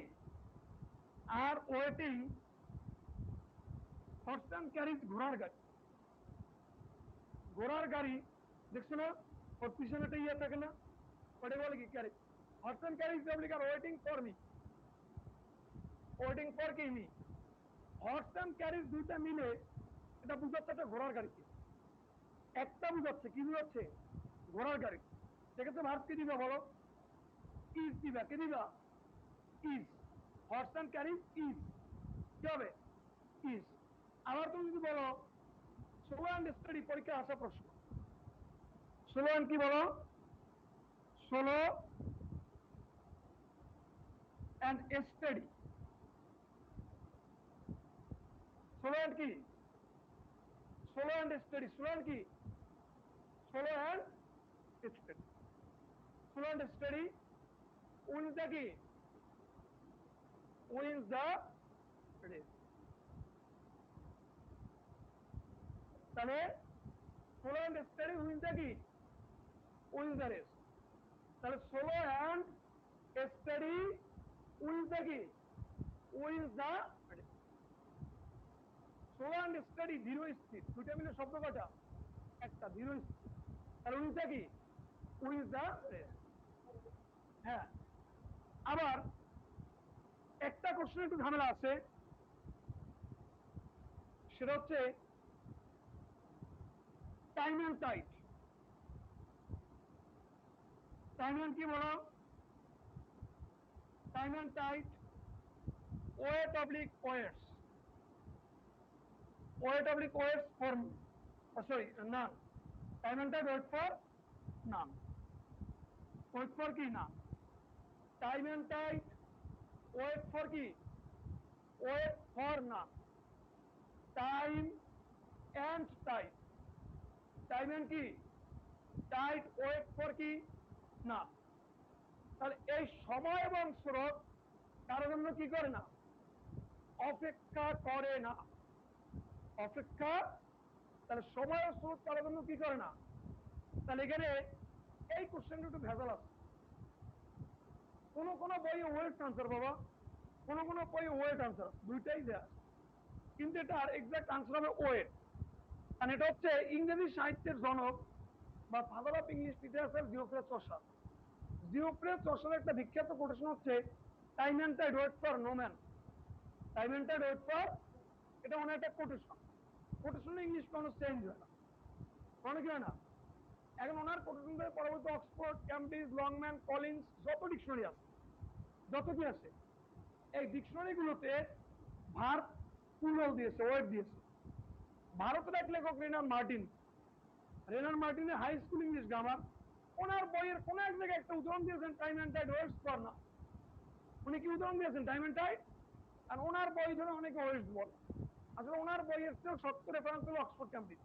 are waiting, horse and carriage ঘোড়ার গাড়ি, ঘোড়ার গাড়ি দেখছো না ওর পিছনে একটা ইয়ে থাকে না, ওটা বলে কি carriage. Horse and carriage is oblique are waiting for me, waiting for কি মি। হর্স অ্যান্ড ক্যারিজ দুইটা মিলে এটা বুঝাচ্ছে একটা ঘোড়ার গাড়িকে, একটা বুঝাচ্ছে কি বুঝাচ্ছে ঘোড়ার গাড়ি। সেক্ষেত্রে ভার্ব কি দিবা বলো? ইজ দিবা। কি দিবা? Is. Horse and carriage is কি হবে? ইজ। আবার তুমি যদি বলো স্লো অ্যান্ড স্টাডি, পরীক্ষায় আসা প্রশ্ন, স্লো অ্যান্ড কি বলো? Slow and steady, slow and কি slow and steady, slow and কি, slow and steady, slow and steady wins the কি, উইন্স দ্য রেস। তাহলে slow and steady wins the কি, উইন্স দ্য রেস। তাহলে slow and steady wins the কি, wins the race. Slow and steady ধীর স্থির, দুইটা মিলে শব্দ কটা, একটা, ধীর স্থির। তাহলে উইন্স দ্য কি, উইন্স দ্য রেস। হ্যাঁ, আবার একটা কোশ্চেন একটু ঝামেলা আছে, সেটা হচ্ছে time and tide. Time and কি বলো, time and tide, wait oblique waits, wait oblique waits for, sorry none, time and tide wait for none, wait for কি none, time and tide wait for কি, wait for none, time and tide, time and কি, tide wait for কি না। তাহলে এই সময় এবং স্রোত কারোর জন্য কি করে না, অপেক্ষা করে না, অপেক্ষা, তাহলে সময় ও স্রোত কারোর জন্য কি করে না। তাহলে এখানে এই কোশ্চেনটা একটু ভেজাল আছে, কোন কোন বইয়ে ওয়েট আনসার বাবা, কোন কোন বইয়ে ওয়েট আনসার, দুইটাই দেয়া আছে। কিন্তু এটার এক্সাক্ট আনসার হবে ওয়েট। কারণ এটা হচ্ছে ইংরেজি সাহিত্যের জনক বা father of English literature Geoffrey Chaucer. Geoffrey চসারের একটা বিখ্যাত কোটেশন হচ্ছে time and tide wait for no man, time and tide wait for, এটা মনে একটা কোটেশন, কোটেশনে ইংলিশ কোনো চেঞ্জ হয় না, কোনো কি হয় না। এখন ওনার কোটেশনদের পরবর্তী অক্সফোর্ড, ক্যামব্রিজ, লংম্যান, কলিন্স, যত ডিকশনারি আছে, যত কি আছে, এই ডিকশনারি গুলোতে ভার প্লুরাল দিয়েছে, ওয়েট দিয়েছে। ভারতের এক লেখক রেনার মার্টিন, রেনার মার্টিনের হাই স্কুল ইংলিশ গ্রামার, ওনার বইয়ের কোন এক জায়গায় একটা উদাহরণ দিয়েছেন time and tide waits for না। উনি কি উদাহরণ দিয়েছেন, টাইম অ্যান্ড টাইড, আর ওনার বই ধরে অনেকে ওয়েস্ট বলে। আসলে ওনার বইয়ের চেয়েও সত্য রেফারেন্স হলো অক্সফোর্ড ক্যামব্রিজ।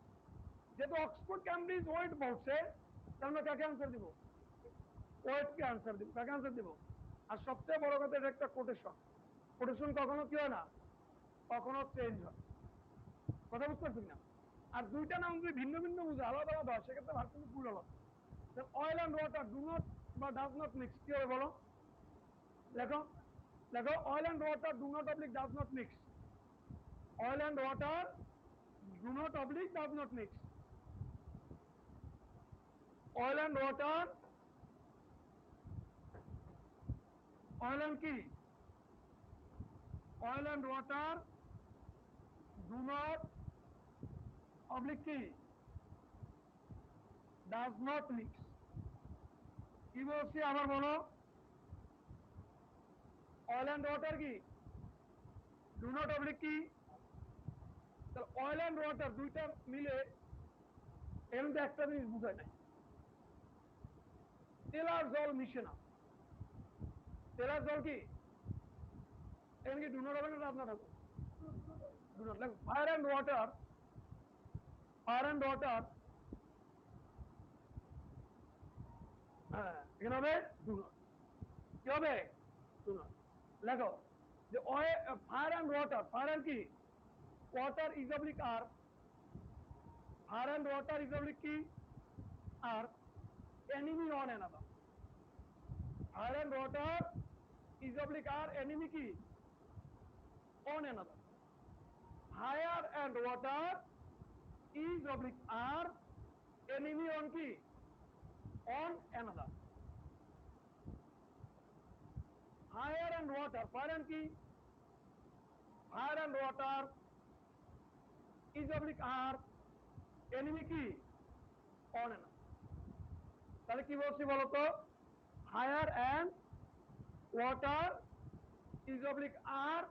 যেহেতু অক্সফোর্ড ক্যামব্রিজ ওয়েট বলছে, তাহলে আমরা কাকে আনসার দিব, ওয়েটকে আনসার দিব, কাকে আনসার দিব। আর সবচেয়ে বড় কথা, এটা একটা কোটেশন, কোটেশন কখনো কি হয় না, কখনো চেঞ্জ হয়। কথা বুঝতে পারছি না। আর দুইটা নাম যদি ভিন্ন ভিন্ন বুঝে, আলাদা আলাদা হয়, সেক্ষেত্রে ভার কিন্তু ভুল আলাদা। Oil and water do not বা ডাজ নট মিক্স, কি হবে বলো, লেখো, লেখো, oil and water do not oblique does not mix, oil and water do not oblique does not mix, oil and water, oil and কি, oil and water do not oblique কি, does not mix. কি বলছি আবার বলো, oil and water কি, do not oblique কি, তাহলে oil and water দুইটা মিলে এর মধ্যে একটা জিনিস বুঝায় নাই, তেল আর জল মিশে না। তেল আর জল কি, এখানে কি ডু নট হবে না ডাজ নট হবে, do not. Like fire and water, fire and water, হ্যাঁ এখানে হবে ডু নট, কি হবে, ডু নট। লেখো যে fire and water, fire and কি, water is oblique are, fire and water is oblique কি, are enemy on another, fire and water is oblique are enemy ki on another, fire and water is oblique are enemy on ki on another, fire and water, fire and ki, fire and water is oblique are enemy ki on another। তাহলে কি বলছি বলতো, fire and water is oblique are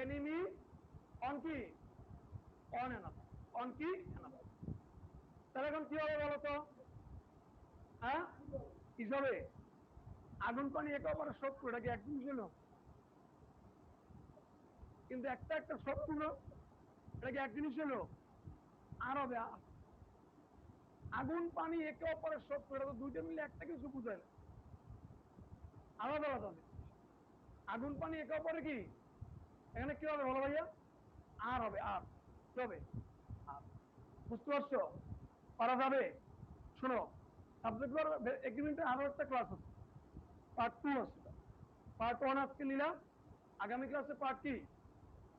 enemy on কি, on another, on কি another. তাহলে এখন কি হবে বলতো, হ্যাঁ কি হবে, আগুন পানি একেবারে শত্রু, এটা কি এক জিনিস হলো, কিন্তু একটা একটা শত্রু না, এটা কি এক জিনিস হলো। আর হবে আর। আগুন পানি একে অপরের শত্রু, এটা তো দুইটা মিলে একটা কিছু বুঝায় না, আলাদা আলাদা হবে। আগুন পানি একে অপরে কি, এখানে কি হবে বলো ভাইয়া? আর হবে আর। কি হবে? আর। বুঝতে পারছো? পারা যাবে? শোনো, সাবজেক্ট এগ্রিমেন্টে আরো একটা ক্লাস আছে, পার্ট 2 আছে। পার্ট 1 আজকে নিলাম, আগামী ক্লাসে পার্ট কি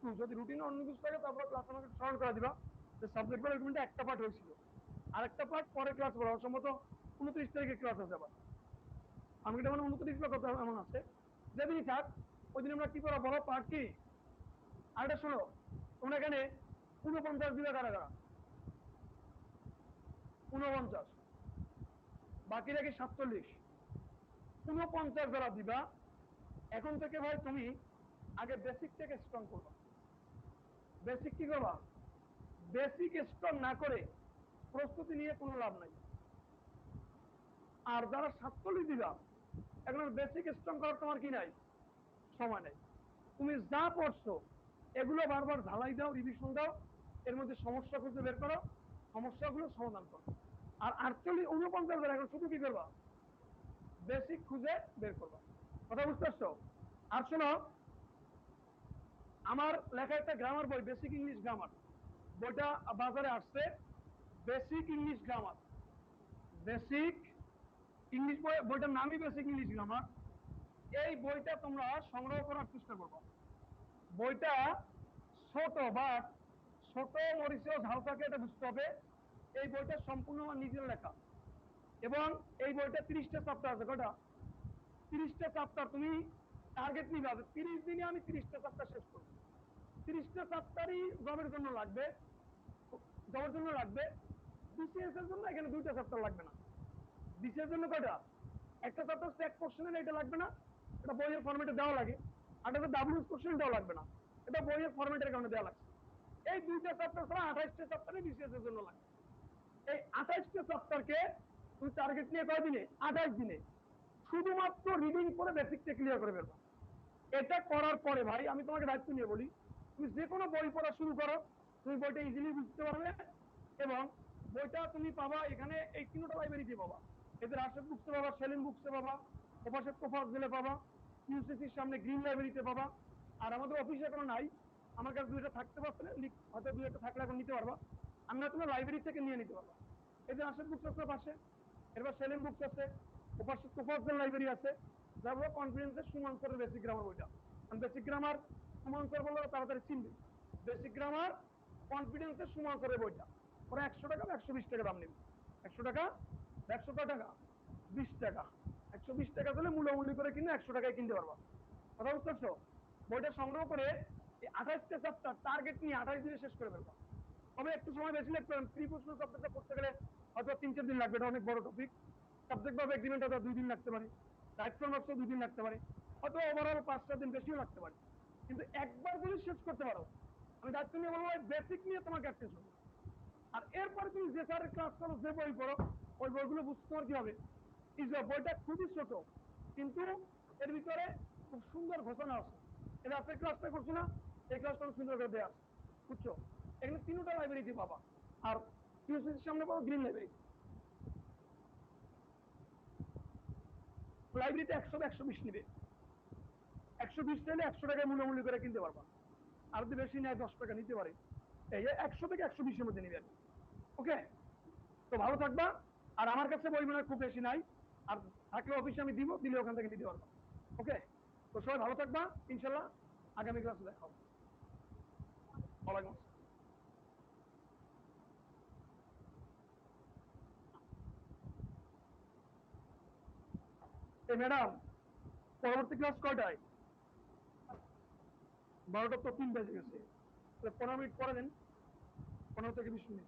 2। যদি রুটিনে অন্য কিছু থাকে তারপর ক্লাস আমাকে স্মরণ করে দিবা যে সাবজেক্ট এগ্রিমেন্টে একটা পার্ট হয়েছিল, আরেকটা পার্ট পরে ক্লাস বলা সম্ভবত 29 তারিখে ক্লাস আছে আবার। আমি এটা মানে 29 বা কথা এমন আছে, যেদিনই থাক ওই দিন আমরা কি করা বলো, পার্ট কি। আর এটা শোনো, তোমরা এখানে 49 দিবে কারা কারা? 49, বাকি রাখি 47। 49 যারা দিবা, এখন থেকে ভাই তুমি আগে বেসিকটাকে স্ট্রং করবা। বেসিক কি করবা? বেসিক স্ট্রং না করে প্রস্তুতি নিয়ে কোনো লাভ নাই। আর যারা 47 দিবা, এখন বেসিক স্ট্রং করার তোমার কি নাই, সময় নাই। তুমি যা পড়ছো এগুলো বারবার ঢালাই দাও, রিভিশন দাও, এর মধ্যে সমস্যা খুঁজে বের করো, সমস্যাগুলো সমাধান করো। আর 48 49 যারা, এখন শুধু কি করবা? বেসিক খুঁজে বের করবা। কথা বুঝতে পারছো? আর শোনো, আমার লেখা একটা গ্রামার বই, বেসিক ইংলিশ গ্রামার, বইটা বাজারে আসছে। Basic English grammar, basic English বই, বইটার নামই বেসিক ইংলিশ গ্রামার। এই বইটা তোমরা সংগ্রহ করার চেষ্টা করবো। বইটা ছোট, বা ছোট মরিচেও ঝাল থাকে, এটা বুঝতে হবে। এই বইটা সম্পূর্ণ আমার নিজের লেখা, এবং এই বইটা 30টা চ্যাপ্টার আছে। কটা? 30টা চ্যাপ্টার। তুমি টার্গেট নিবে 30 দিনে আমি 30টা চ্যাপ্টার শেষ করবো। 30টা চ্যাপ্টারই জবের জন্য লাগবে, জবের জন্য লাগবে। বিসিএস এর জন্য এখানে 2টা চ্যাপ্টার লাগবে না। বিসিএস এর জন্য কয়টা? একটা চ্যাপ্টার স্ট্যাক কোশ্চেনের, এটা লাগবে না, এটা বইয়ের ফরম্যাটে দেওয়া লাগে। আর এটা ডাব্লিউএস কোশ্চেন দেওয়া লাগবে না, এটা বইয়ের ফরম্যাটের কারণে দেওয়া লাগছে। এই 2টা চ্যাপ্টার ছাড়া 28টা চ্যাপ্টারে বিসিএস এর জন্য লাগবে। এই 28টা চ্যাপ্টারকে তুমি টার্গেট নিয়ে কয়দিনে? 28 দিনে শুধুমাত্র রিডিং করে বেসিকটা ক্লিয়ার করে ফেলবা। এটা করার পরে ভাই আমি তোমাকে দায়িত্ব নিয়ে বলি, তুমি যে কোনো বই পড়া শুরু করো, তুমি বইটা ইজিলি বুঝতে পারবে। এবং বইটা তুমি পাবা এখানে এই 3টা লাইব্রেরিতে পাবা। এদের আর্টস বুকসে পাবা, সেলিম বুকসে পাবা, ওপাশে তোফাস দিলে পাবা, ইউসিসির সামনে গ্রিন লাইব্রেরিতে পাবা। আর আমাদের অফিসে কোনো নাই, আমার কাছে 2টা থাকতে পারছে না, হয়তো 2টা থাকলে এখন নিতে পারবা। আমি না, তুমি লাইব্রেরি থেকে নিয়ে নিতে পারবা। এই যে আর্টস বুকস আছে পাশে, এরপর সেলিম বুকস আছে, ওপাশে তোফাস লাইব্রেরি আছে। যার কনফিডেন্সের সুমন স্যারের বেসিক গ্রামার বইটা, বেসিক গ্রামার সুমন স্যার বললে তাড়াতাড়ি চিনবে। বেসিক গ্রামার কনফিডেন্সের সুমন স্যারের বইটা, ওরা 100 টাকা 120 টাকা দাম নেবে। 100 টাকা 100 টাকা 20 টাকা, 120 টাকা দিলে মূল্যমূল্য করে কিনে 100 টাকায় কিনতে পারবা। কথা বুঝতে পারছো? বইটা সংগ্রহ করে এই 28টা চ্যাপ্টার টার্গেট নিয়ে 28 দিনে শেষ করে ফেলবা। তবে একটু সময় বেশি লাগবে, ত্রিপুষ্ণ চ্যাপ্টারটা পড়তে গেলে হয়তো 3-4 দিন লাগবে, এটা অনেক বড় টপিক। সাবজেক্ট ভাবে এগ্রিমেন্ট হয়তো 2 দিন লাগতে পারে, রাইট ফ্রম অফ 2 দিন লাগতে পারে, হয়তো ওভারঅল 5-6 দিন বেশিও লাগতে পারে। কিন্তু একবার যদি শেষ করতে পারো, আমি দায়িত্ব নিয়ে বলবো বেসিক নিয়ে তোমাকে শেষ হবে। আর এরপরে তুমি যে স্যারের ক্লাস করো, যে বই পড়ো, ওই বইগুলো বুঝতে তোমার কি হবে, ইজি। বইটা খুবই ছোট, কিন্তু এর ভিতরে খুব সুন্দর ঘোষণা আছে। এটা আজকের ক্লাসটা করছো না, এই ক্লাসটা সুন্দর করে দেওয়া আছে, বুঝছো? এখানে 3টা লাইব্রেরিতে পাবা। আর ইউসিসির সামনে পাবো গ্রিন লাইব্রেরি। লাইব্রেরিতে 100-120 নিবে, 120 চাইলে 100 টাকায় মূল্যমূল্য করে কিনতে পারবা। আর যদি বেশি নেয় 10 টাকা নিতে পারে। এই যে 100 থেকে 120-এর মধ্যে নিবে আর কি। ওকে, তো ভালো থাকবা। আর আমার কাছে বই মনে হয় খুব বেশি নাই, আর থাকলে অফিসে আমি দিব, দিলে ওখান থেকে নিতে পারবা। ওকে, তো সবাই ভালো থাকবা, ইনশাল্লাহ আগামী ক্লাসে দেখা হবে। ওয়ালাইকুম আসসালাম। এই ম্যাডাম, পরবর্তী ক্লাস কয়টায়? 12টা তো 3 বেজে গেছে, 15 মিনিট পরে দেন, 15 থেকে 20 মিনিট।